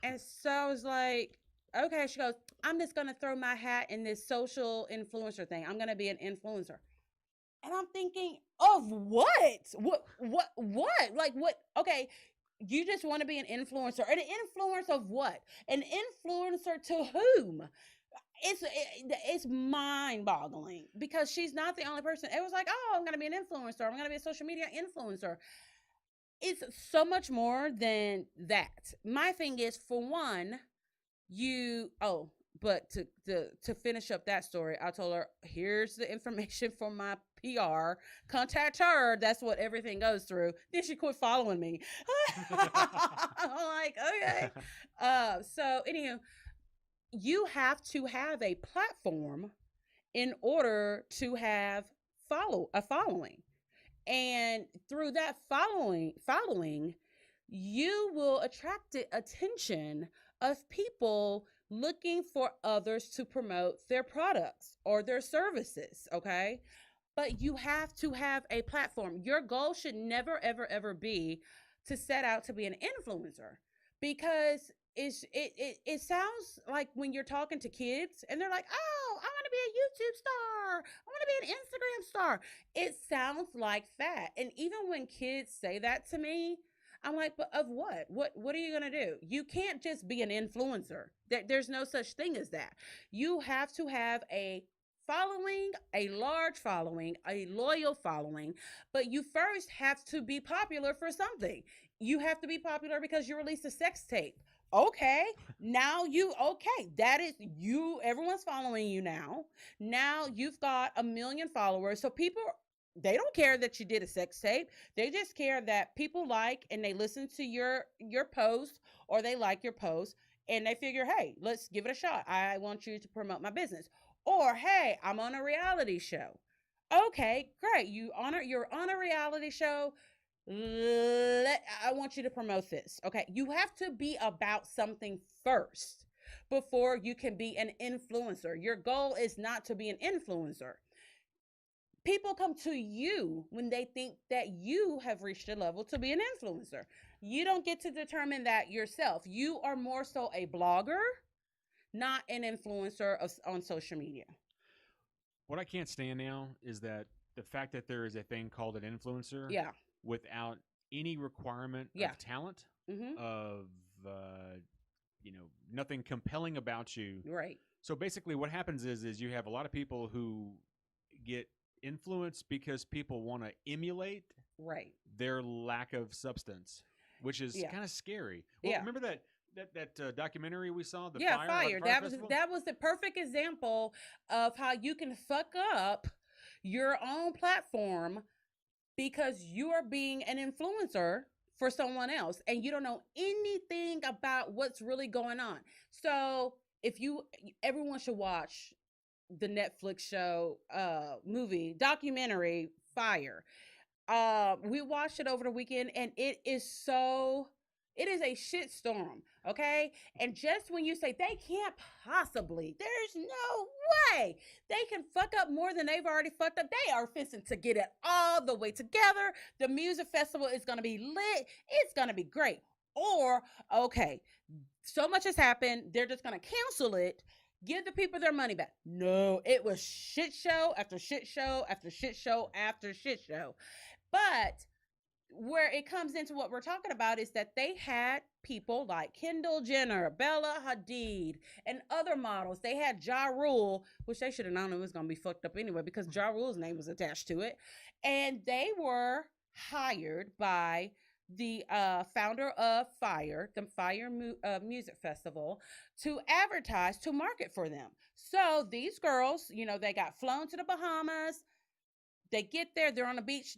And so I was like, okay. She goes, I'm just going to throw my hat in this social influencer thing. I'm going to be an influencer. And I'm thinking, of what? What? Like what? Okay. You just want to be an influencer. An influencer of what? An influencer to whom? It's mind-boggling because she's not the only person. It was like, oh, I'm going to be an influencer. I'm going to be a social media influencer. It's so much more than that. My thing is, for one, but to finish up that story, I told her, here's the information for my PR. Contact her. That's what everything goes through. Then she quit following me. I'm like, okay. So anywho, you have to have a platform in order to have a following. And through that following, you will attract the attention of people looking for others to promote their products or their services, okay? But you have to have a platform. Your goal should never, ever, ever be to set out to be an influencer, because it sounds like when you're talking to kids and they're like, oh, I want to be a YouTube star, I want to be an Instagram star. It sounds like that. And even when kids say that to me, I'm like, but of what are you going to do? You can't just be an influencer. There's no such thing as that. You have to have a following, a large following, a loyal following, but you first have to be popular for something. You have to be popular because you released a sex tape. Okay, that is you, everyone's following you now. Now you've got 1 million followers. So people, they don't care that you did a sex tape. They just care that people like and they listen to your post, or they like your post, and they figure, hey, let's give it a shot. I want you to promote my business. Or, hey, I'm on a reality show. Okay, great. You're on a reality show. I want you to promote this. Okay, you have to be about something first before you can be an influencer. Your goal is not to be an influencer. People come to you when they think that you have reached a level to be an influencer. You don't get to determine that yourself. You are more so a blogger, not an influencer on social media. What I can't stand now is that the fact that there is a thing called an influencer, without any requirement of talent, of nothing compelling about you. Right. So basically, what happens is you have a lot of people who get influenced because people want to emulate their lack of substance, which is kind of scary. Well, remember that documentary we saw, Fire. That was the perfect example of how you can fuck up your own platform because you are being an influencer for someone else and you don't know anything about what's really going on. So everyone should watch the Netflix show, documentary Fire. We watched it over the weekend and it is a shit storm. Okay. And just when you say they can't possibly, there's no way they can fuck up more than they've already fucked up. They are fixing to get it all the way together. The music festival is going to be lit. It's going to be great. Or, okay, so much has happened. They're just going to cancel it. Give the people their money back. No, it was shit show after shit show after shit show after shit show. But where it comes into what we're talking about is that they had people like Kendall Jenner, Bella Hadid, and other models. They had Ja Rule, which they should have known it was going to be fucked up anyway because Ja Rule's name was attached to it. And they were hired by the founder of the Fire Music Festival, to advertise, to market for them. So these girls, they got flown to the Bahamas. They get there, they're on the beach.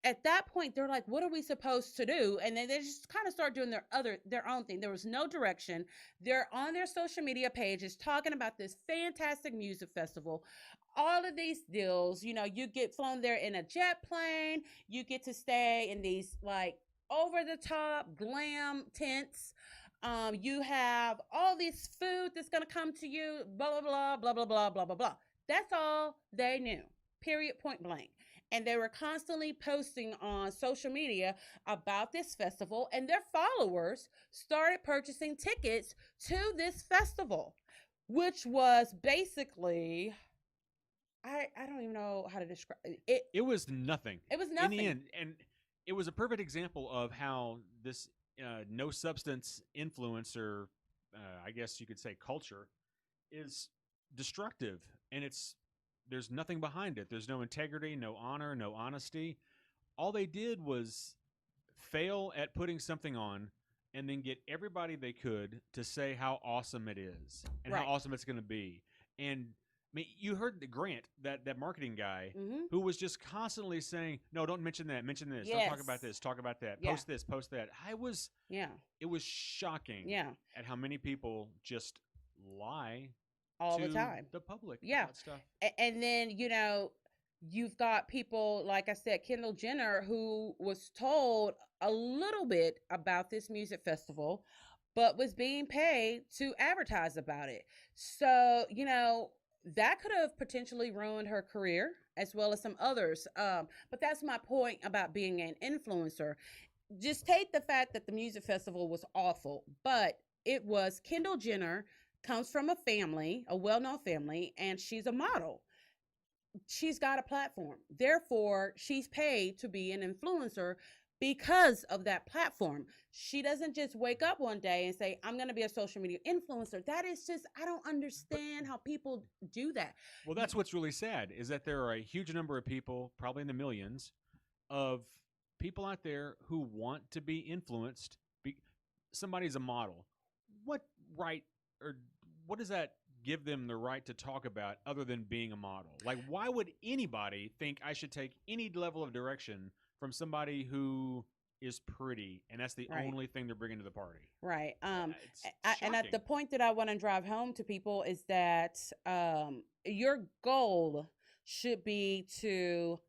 At that point, they're like, what are we supposed to do? And then they just kind of start doing their own thing. There was no direction. They're on their social media pages talking about this fantastic music festival. All of these deals, you get flown there in a jet plane. You get to stay in these like over the top glam tents. You have all this food that's going to come to you, blah, blah, blah, blah, blah, blah, blah, blah. That's all they knew, period, point blank. And they were constantly posting on social media about this festival, and their followers started purchasing tickets to this festival, which was basically, I don't even know how to describe it. It was nothing. It was nothing. In the end, and it was a perfect example of how this no substance influencer, I guess you could say, culture is destructive, and there's nothing behind it. There's no integrity, no honor, no honesty. All they did was fail at putting something on and then get everybody they could to say how awesome it is and how awesome it's going to be. And I mean, you heard the Grant, that marketing guy, who was just constantly saying, no, don't mention that, mention this, don't talk about this, talk about that, post this, post that. It was shocking at how many people just lie all the to time. the public Yeah. about stuff. And then, you've got people, like I said, Kendall Jenner, who was told a little bit about this music festival, but was being paid to advertise about it. So, that could have potentially ruined her career as well as some others. But that's my point about being an influencer. Just take the fact that the music festival was awful, but it was Kendall Jenner comes from a family, a well-known family, and she's a model. She's got a platform. Therefore, she's paid to be an influencer because of that platform. She doesn't just wake up one day and say, I'm going to be a social media influencer. That is just, I don't understand how people do that. Well, that's what's really sad is that there are a huge number of people, probably in the millions, of people out there who want to be influenced. Somebody's a model. What right or what does that give them the right to talk about other than being a model? Like, why would anybody think I should take any level of direction from somebody who is pretty and that's the only thing they're bringing to the party? Right. And at the point that I want to drive home to people is that your goal should be to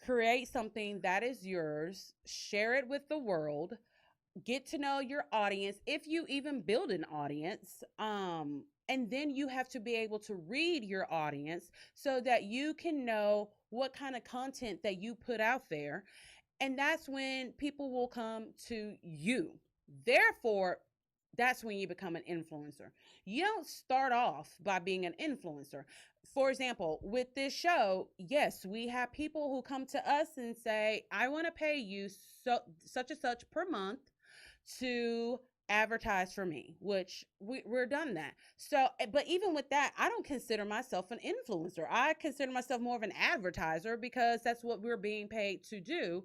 create something that is yours, share it with the world, get to know your audience, if you even build an audience, and then you have to be able to read your audience so that you can know what kind of content that you put out there. And that's when people will come to you. Therefore, that's when you become an influencer. You don't start off by being an influencer. For example, with this show, yes, we have people who come to us and say, I want to pay you such and such per month to advertise for me, which we're done that. So, but even with that, I don't consider myself an influencer. I consider myself more of an advertiser because that's what we're being paid to do.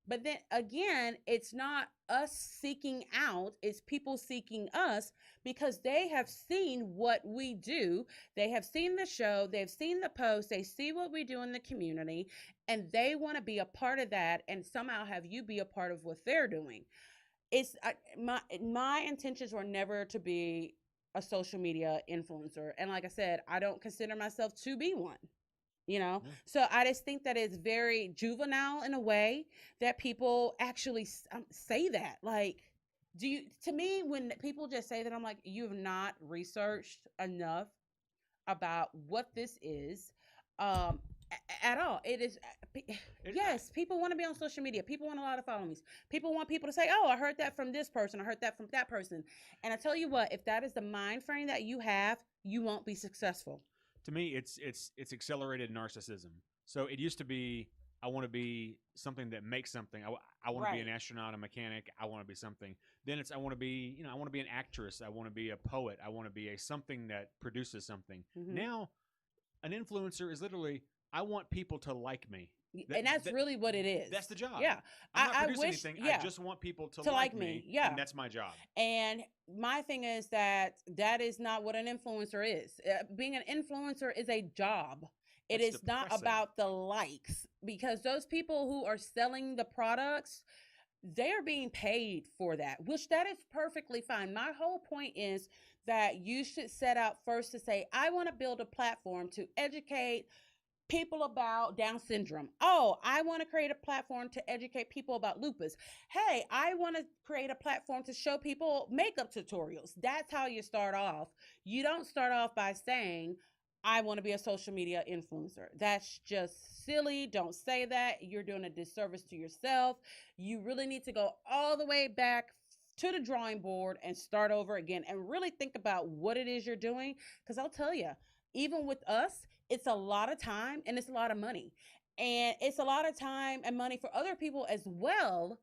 But then again, it's not us seeking out, it's people seeking us because they have seen what we do. They have seen the show, they've seen the post, they see what we do in the community, and they want to be a part of that and somehow have you be a part of what they're doing. It's my intentions were never to be a social media influencer. And like I said, I don't consider myself to be one. So I just think that it's very juvenile in a way that people actually say that. Like, to me, when people just say that, I'm like, you have not researched enough about what this is at all. It is, yes, people want to be on social media. People want a lot of followings. People want people to say, oh, I heard that from this person. I heard that from that person. And I tell you what, if that is the mind frame that you have, you won't be successful. To me, it's accelerated narcissism. So it used to be, I want to be something that makes something. I want to be an astronaut, a mechanic. I want to be something. Then it's I want to be, I want to be an actress. I want to be a poet. I want to be something that produces something. Mm-hmm. Now, an influencer is literally, I want people to like me. And that's really what it is. That's the job. Yeah. I'm not producing anything. Yeah. I just want people to like me. Yeah. And that's my job. And my thing is that is not what an influencer is. Being an influencer is a job. It is not about the likes, because those people who are selling the products, they are being paid for that, which that is perfectly fine. My whole point is that you should set out first to say, I want to build a platform to educate people about Down syndrome. Oh, I want to create a platform to educate people about lupus. Hey, I want to create a platform to show people makeup tutorials. That's how you start off. You don't start off by saying, I want to be a social media influencer. That's just silly. Don't say that. You're doing a disservice to yourself. You really need to go all the way back to the drawing board and start over again and really think about what it is you're doing. Because I'll tell you, even with us, it's a lot of time and it's a lot of money. And it's a lot of time and money for other people as well,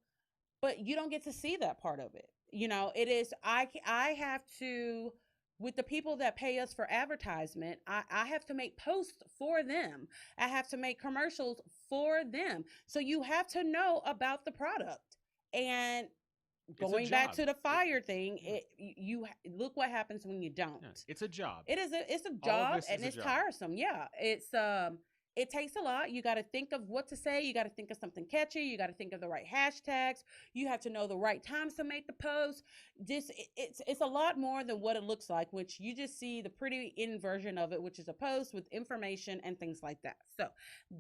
but you don't get to see that part of it. It is, I have to, with the people that pay us for advertisement, I have to make posts for them. I have to make commercials for them. So you have to know about the product. And going back to the fire thing, you look what happens when you don't. Yeah, it's a job. It's a job, and it's tiresome. Yeah, it takes a lot. You got to think of what to say. You got to think of something catchy. You got to think of the right hashtags. You have to know the right times to make the post. It's a lot more than what it looks like, which you just see the pretty in version of it, which is a post with information and things like that. So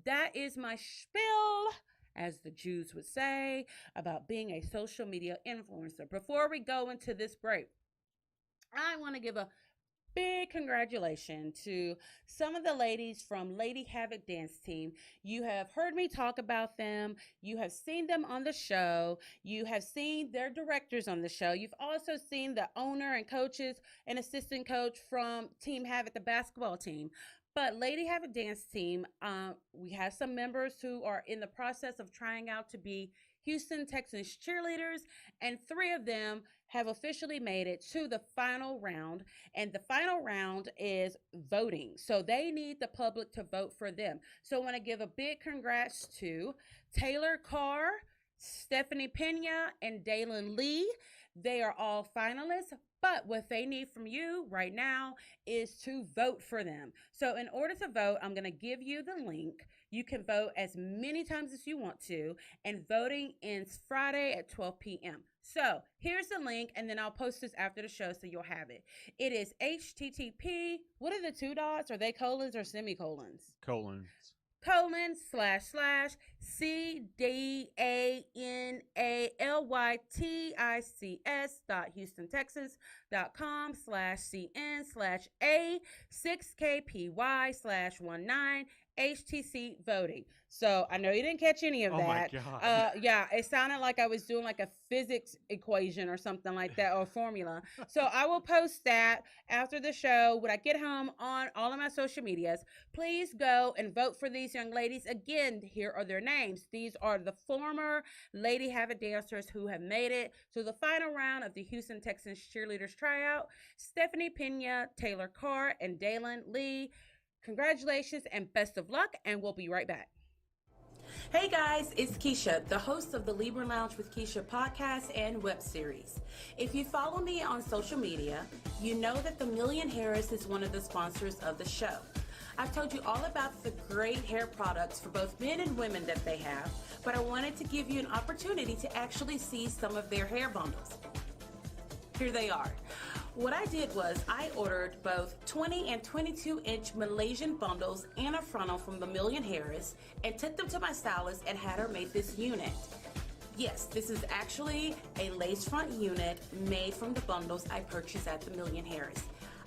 that is my spiel, as the Jews would say, about being a social media influencer. Before we go into this break, I want to give a big congratulations to some of the ladies from Lady Havoc Dance Team. You have heard me talk about them. You have seen them on the show. You have seen their directors on the show. You've also seen the owner and coaches and assistant coach from Team Havoc, the basketball team. But Lady Havoc Dance Team, we have some members who are in the process of trying out to be Houston Texans cheerleaders, and 3 of them have officially made it to the final round. And the final round is voting. So they need the public to vote for them. So I want to give a big congrats to Taylor Carr, Stephanie Pena, and Dalen Lee. They are all finalists, but what they need from you right now is to vote for them. So in order to vote, I'm going to give you the link. You can vote as many times as you want to, and voting ends Friday at 12 p.m. So here's the link, and then I'll post this after the show so you'll have it. It is HTTP. What are the 2 dots? Are they colons or semicolons? Colons. CDANALYTICS.HoustonTexas.com/CN/A6KPY/19HTC voting. So I know you didn't catch any of that. Oh my God. Yeah, it sounded like I was doing like a physics equation or something like that, or formula. So I will post that after the show when I get home on all of my social medias. Please go and vote for these young ladies. Again, here are their names. These are the former Lady Havoc dancers who have made it to the final round of the Houston Texans cheerleaders tryout: Stephanie Pena, Taylor Carr, and Dalen Lee. Congratulations and best of luck, and we'll be right back. Hey guys, it's Keisha, the host of the Libra Lounge with Keisha podcast and web series. If you follow me on social media, you know that the Million Harris is one of the sponsors of the show. I've told you all about the great hair products for both men and women that they have, but I wanted to give you an opportunity to actually see some of their hair bundles. Here they are. What I did was I ordered both 20 and 22-inch Malaysian bundles and a frontal from the Million Harris and took them to my stylist and had her make this unit. Yes, this is actually a lace front unit made from the bundles I purchased at the Million Harris.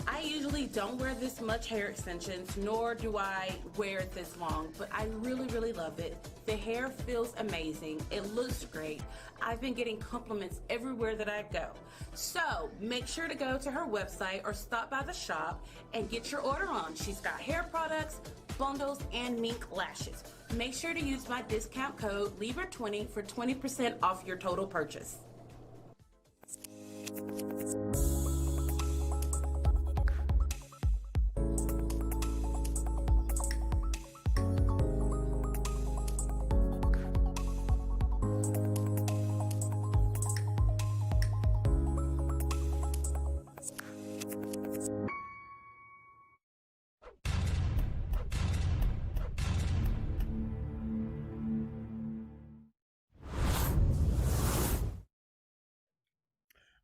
I usually don't wear this much hair extensions, nor do I wear it this long, but I really, really love it. The hair feels amazing. It looks great. I've been getting compliments everywhere that I go. So make sure to go to her website or stop by the shop and get your order on. She's got hair products, bundles, and mink lashes. Make sure to use my discount code Libra20 for 20% off your total purchase.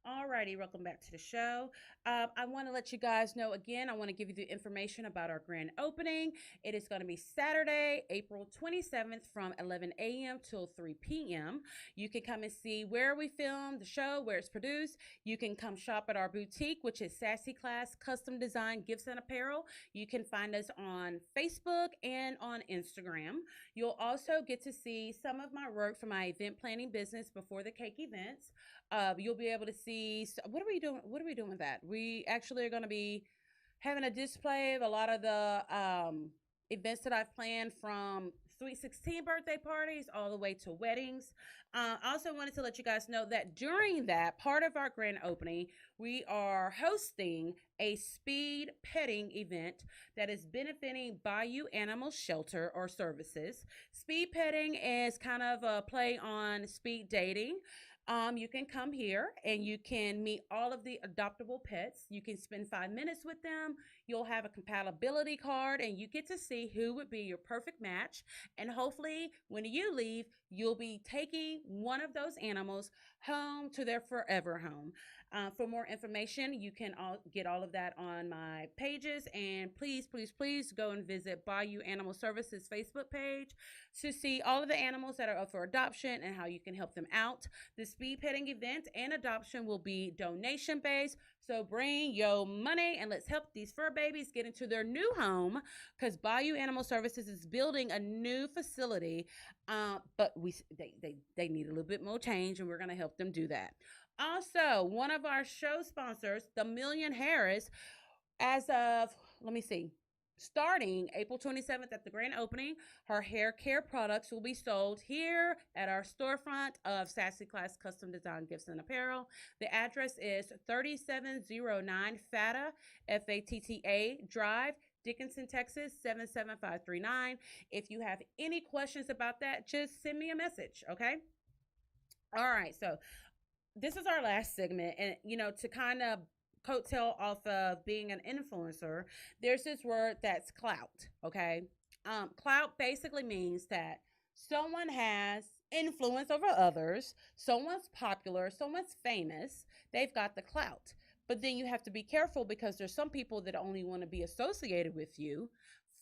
Alrighty, welcome back to the show. I want to let you guys know again, I want to give you the information about our grand opening. It is going to be Saturday, April 27th from 11 a.m. till 3 p.m. You can come and see where we film the show, where it's produced. You can come shop at our boutique, which is Sassy Class Custom Design Gifts and Apparel. You can find us on Facebook and on Instagram. You'll also get to see some of my work for my event planning business before the cake events. You'll be able to see, what are we doing? What are we doing with that? We actually are going to be having a display of a lot of the events that I've planned, from Sweet 16 birthday parties all the way to weddings. I also wanted to let you guys know that during that part of our grand opening, we are hosting a speed petting event that is benefiting Bayou Animal Shelter or Services. Speed petting is kind of a play on speed dating. You can come here and you can meet all of the adoptable pets. You can spend 5 minutes with them. You'll have a compatibility card and you get to see who would be your perfect match. And hopefully, when you leave, you'll be taking one of those animals home to their forever home. For more information, you can get all of that on my pages. And please, please, please go and visit Bayou Animal Services Facebook page to see all of the animals that are up for adoption and how you can help them out. The speed petting event and adoption will be donation based. So bring your money and let's help these fur babies get into their new home, because Bayou Animal Services is building a new facility, but they need a little bit more change, and we're going to help them do that. Also, one of our show sponsors, the Million Harris, as of, let me see, starting April 27th at the grand opening, her hair care products will be sold here at our storefront of Sassy Class Custom Design Gifts and Apparel. The address is 3709 FATA, FATTA Drive, Dickinson, Texas, 77539. If you have any questions about that, just send me a message, okay? All right, so this is our last segment, and to kind of coattail off of being an influencer, there's this word that's clout. Okay, clout basically means that someone has influence over others, someone's popular, someone's famous, they've got the clout. But then you have to be careful, because there's some people that only want to be associated with you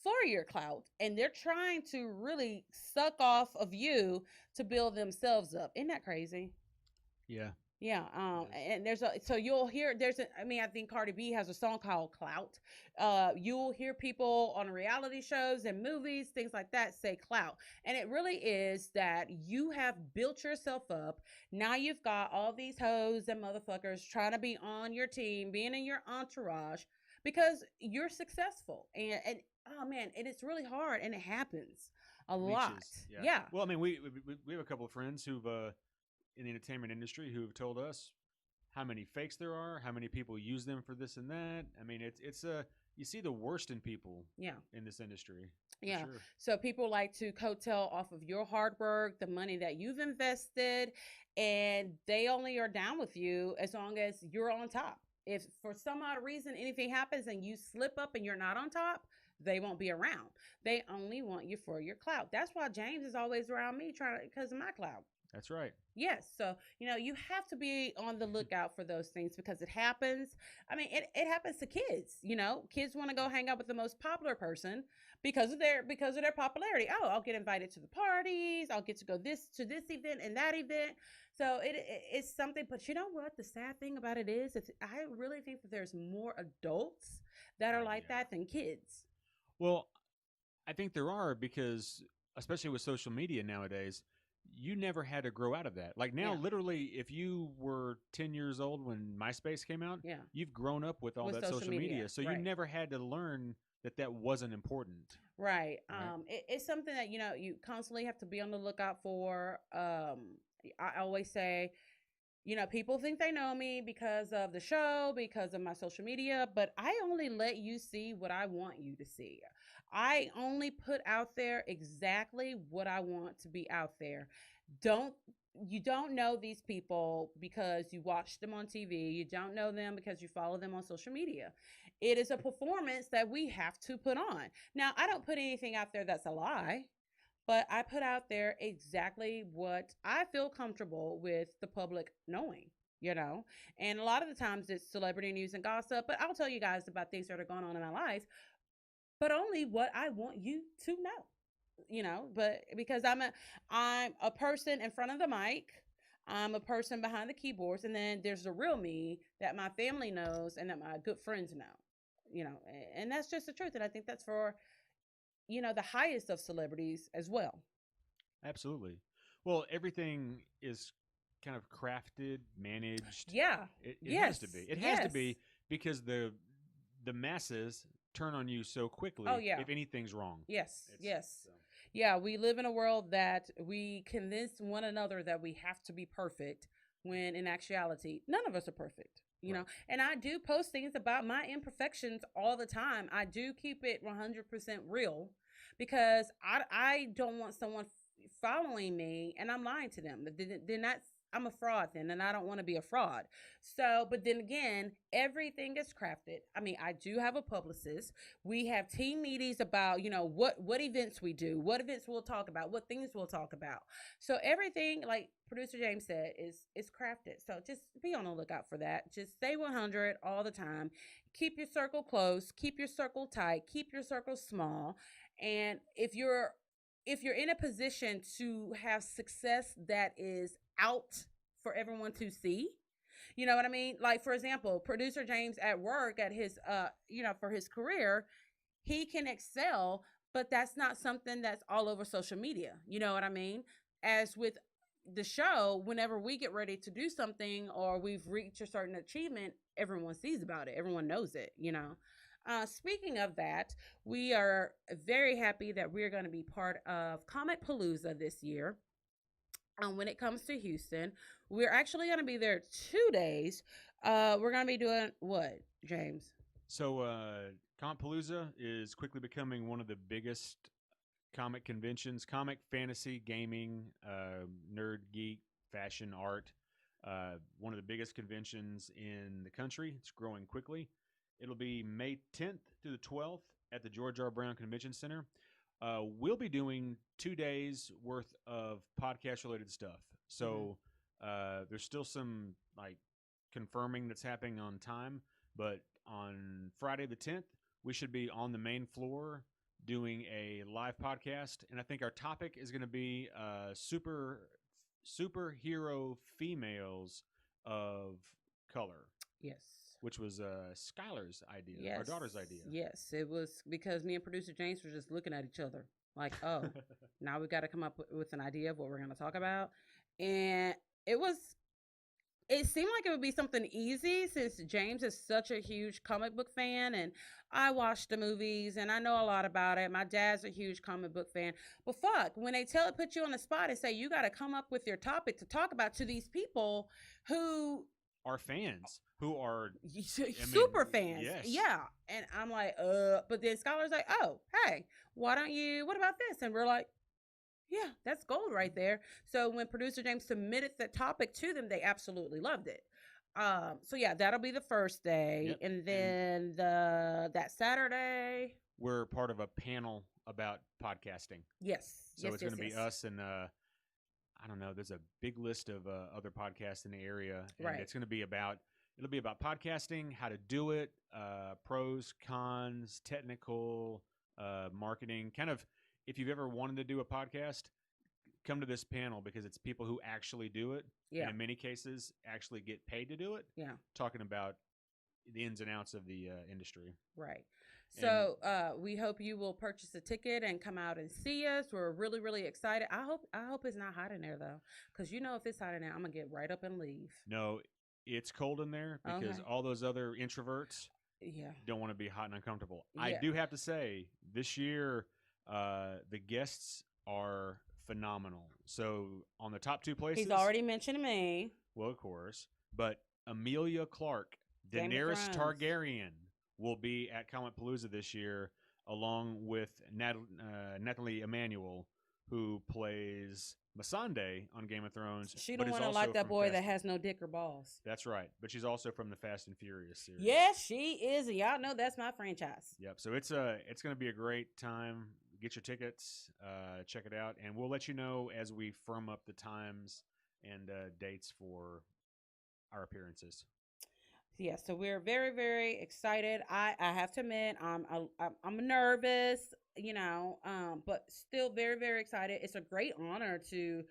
for your clout, and they're trying to really suck off of you to build themselves up. Isn't that crazy? Yeah. Yeah, and I think Cardi B has a song called Clout. You'll hear people on reality shows and movies, things like that, say clout. And it really is that you have built yourself up. Now you've got all these hoes and motherfuckers trying to be on your team, being in your entourage, because you're successful. And oh man, and it's really hard, and it happens a lot. Yeah. Well, I mean, we have a couple of friends who've in the entertainment industry who have told us how many fakes there are, how many people use them for this and that. I mean, it's you see the worst in people. Yeah. In this industry. Yeah. Sure. So people like to coattail off of your hard work, the money that you've invested, and they only are down with you as long as you're on top. If for some odd reason anything happens and you slip up and you're not on top, they won't be around. They only want you for your clout. That's why James is always around me because of my clout. That's right. Yes. So, you have to be on the lookout for those things, because it happens. I mean, it happens to kids. Kids want to go hang out with the most popular person because of their popularity. Oh, I'll get invited to the parties. I'll get to go to this event and that event. So it's something. But you know what? The sad thing about it is I really think that there's more adults that are like that than kids. Well, I think there are, because especially with social media nowadays, you never had to grow out of that. Like now, literally, if you were 10 years old when MySpace came out, you've grown up with all that social media. So you never had to learn that wasn't important. Right. It's something that, you constantly have to be on the lookout for. I always say, people think they know me because of the show, because of my social media, but I only let you see what I want you to see. I only put out there exactly what I want to be out there. You don't know these people because you watch them on TV. You don't know them because you follow them on social media. It is a performance that we have to put on. Now, I don't put anything out there that's a lie, but I put out there exactly what I feel comfortable with the public knowing. And a lot of the times it's celebrity news and gossip, but I'll tell you guys about things that are going on in my life, but only what I want you to know, but because I'm a person in front of the mic, I'm a person behind the keyboards, and then there's the real me that my family knows and that my good friends know, and that's just the truth. And I think that's for, the highest of celebrities as well. Absolutely. Well, everything is kind of crafted, managed. Yeah. It has to be. It has to be, because the masses turn on you so quickly. Oh, yeah. If anything's wrong. Yes. Yeah, we live in a world that we convince one another that we have to be perfect, when in actuality, none of us are perfect. Know, and I do post things about my imperfections all the time. I do keep it 100% real, because I don't want someone following me and I'm lying to them. Then I'm a fraud then, and I don't want to be a fraud. So, but then again, everything is crafted. I mean, I do have a publicist. We have team meetings about, what events we do, what events we'll talk about, what things we'll talk about. So everything, like producer James said, is crafted. So just be on the lookout for that. Just stay 100 all the time. Keep your circle close, keep your circle tight, keep your circle small. And if you're in a position to have success that is out for everyone to see, you know what I mean? Like, for example, producer James at work, at his for his career, he can excel, but that's not something that's all over social media. You know what I mean? As with the show, whenever we get ready to do something or we've reached a certain achievement, everyone sees about it, everyone knows it. Speaking of that, we are very happy that we're going to be part of Comic Palooza this year. When it comes to Houston, we're actually going to be there 2 days. We're going to be doing what, James? So, Comic Palooza is quickly becoming one of the biggest comic conventions, comic, fantasy, gaming, nerd, geek, fashion, art. One of the biggest conventions in the country. It's growing quickly. It'll be May 10th through the 12th at the George R. Brown Convention Center. We'll be doing 2 days worth of podcast related stuff. So there's still some confirming that's happening on time, but on Friday the 10th, we should be on the main floor doing a live podcast. And I think our topic is going to be superhero females of color. Yes. Which was Skylar's idea, yes. Our daughter's idea. Yes, it was because me and producer James were just looking at each other like, oh, now we got to come up with an idea of what we're going to talk about. And it seemed like it would be something easy since James is such a huge comic book fan and I watch the movies and I know a lot about it. My dad's a huge comic book fan. But fuck, when they put you on the spot and say you got to come up with your topic to talk about to these people who are fans, who are super fans. Yes. Yeah. And I'm like, but then Skylar's like, oh, hey, what about this? And we're like, yeah, that's gold right there. So when producer James submitted the topic to them, they absolutely loved it. So yeah, that'll be the first day. Yep. And then that Saturday, we're part of a panel about podcasting. Yes. So it's going to be us and I don't know. There's a big list of other podcasts in the area, and right. It'll be about podcasting, how to do it, pros, cons, technical, marketing. Kind of, if you've ever wanted to do a podcast, come to this panel because it's people who actually do it, and in many cases actually get paid to do it. Yeah, talking about the ins and outs of the industry. Right. So we hope you will purchase a ticket and come out and see us. We're really, really excited. I hope it's not hot in there though, because if it's hot in there, I'm gonna get right up and leave. No, it's cold in there because all those other introverts don't want to be hot and uncomfortable. Yeah. I do have to say, this year the guests are phenomenal. So on the top 2 places, he's already mentioned me. Well, of course, but Emilia Clarke, Daenerys Targaryen, will be at Comic Palooza this year, along with Nathalie Emmanuel, who plays Missandei on Game of Thrones. She don't want to like that boy that has no dick or balls. That's right. But she's also from the Fast and Furious series. Yes, she is. And y'all know that's my franchise. Yep. So it's going to be a great time. Get your tickets, check it out, and we'll let you know as we firm up the times and dates for our appearances. Yeah, so we're very, very excited. I have to admit, I'm nervous, but still very, very excited. It's a great honor to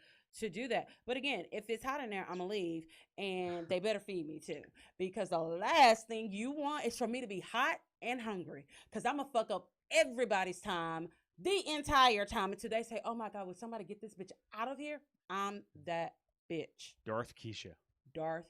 do that. But again, if it's hot in there, I'm gonna leave, and they better feed me too, because the last thing you want is for me to be hot and hungry, because I'm gonna fuck up everybody's time the entire time until they say, "Oh my God, would somebody get this bitch out of here?" I'm that bitch. Darth Keisha. Don't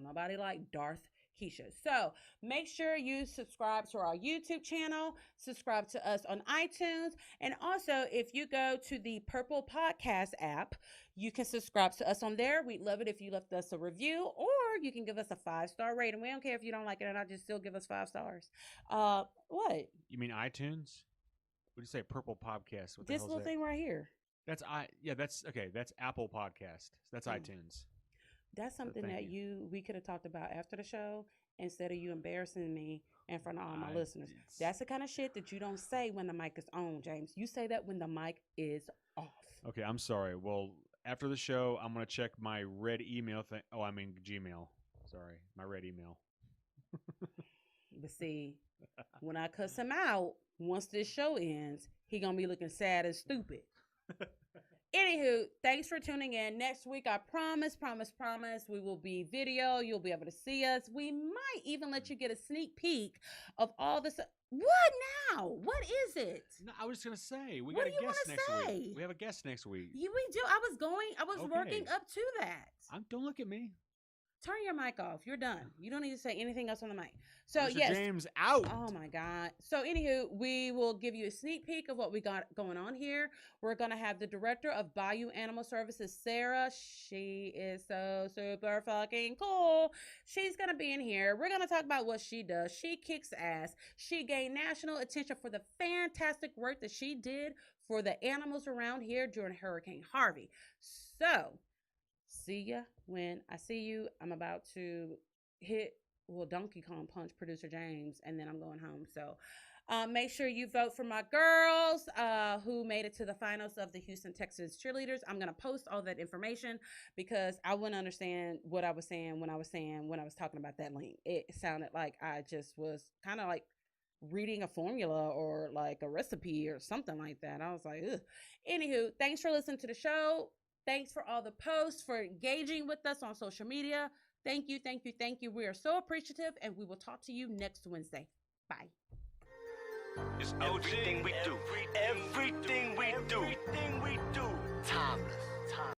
nobody like Darth Keisha. So make sure you subscribe to our YouTube channel, subscribe to us on iTunes, and also if you go to the Purple Podcast app, you can subscribe to us on there. We'd love it if you left us a review, or you can give us a 5-star rating. We don't care if you don't like it or not, just still give us 5 stars. What? You mean iTunes? What do you say? Purple Podcast? What this little thing right here. That's okay. That's Apple Podcast. That's iTunes. That's something that we could have talked about after the show instead of you embarrassing me in front of all my listeners. That's the kind of shit that you don't say when the mic is on, James. You say that when the mic is off. Okay, I'm sorry. Well, after the show, I'm going to check my red email thing. Oh, I mean Gmail. Sorry, my red email. But see, when I cuss him out, once this show ends, he going to be looking sad and stupid. Anywho, thanks for tuning in. Next week, I promise, we will be video. You'll be able to see us. We might even let you get a sneak peek of all this. What now? What is it? No, I was going to say, we got a guest next week. We have a guest next week. We do. I was working up to that. Don't look at me. Turn your mic off. You're done. You don't need to say anything else on the mic. So Mr. yes, James out. Oh my God. So anywho, we will give you a sneak peek of what we got going on here. We're gonna have the director of Bayou Animal Services, Sarah. She is so super fucking cool. She's gonna be in here. We're gonna talk about what she does. She kicks ass. She gained national attention for the fantastic work that she did for the animals around here during Hurricane Harvey. So see ya when I see you. I'm about to Donkey Kong punch producer James, and then I'm going home. So make sure you vote for my girls who made it to the finals of the Houston Texans cheerleaders. I'm going to post all that information because I wouldn't understand what I was saying when I was talking about that link. It sounded like I just was kind of like reading a formula or like a recipe or something like that. I was like, ugh. Anywho, thanks for listening to the show. Thanks for all the posts, for engaging with us on social media. Thank you. We are so appreciative, and we will talk to you next Wednesday. Bye. It's everything we do. Everything we do. Timeless.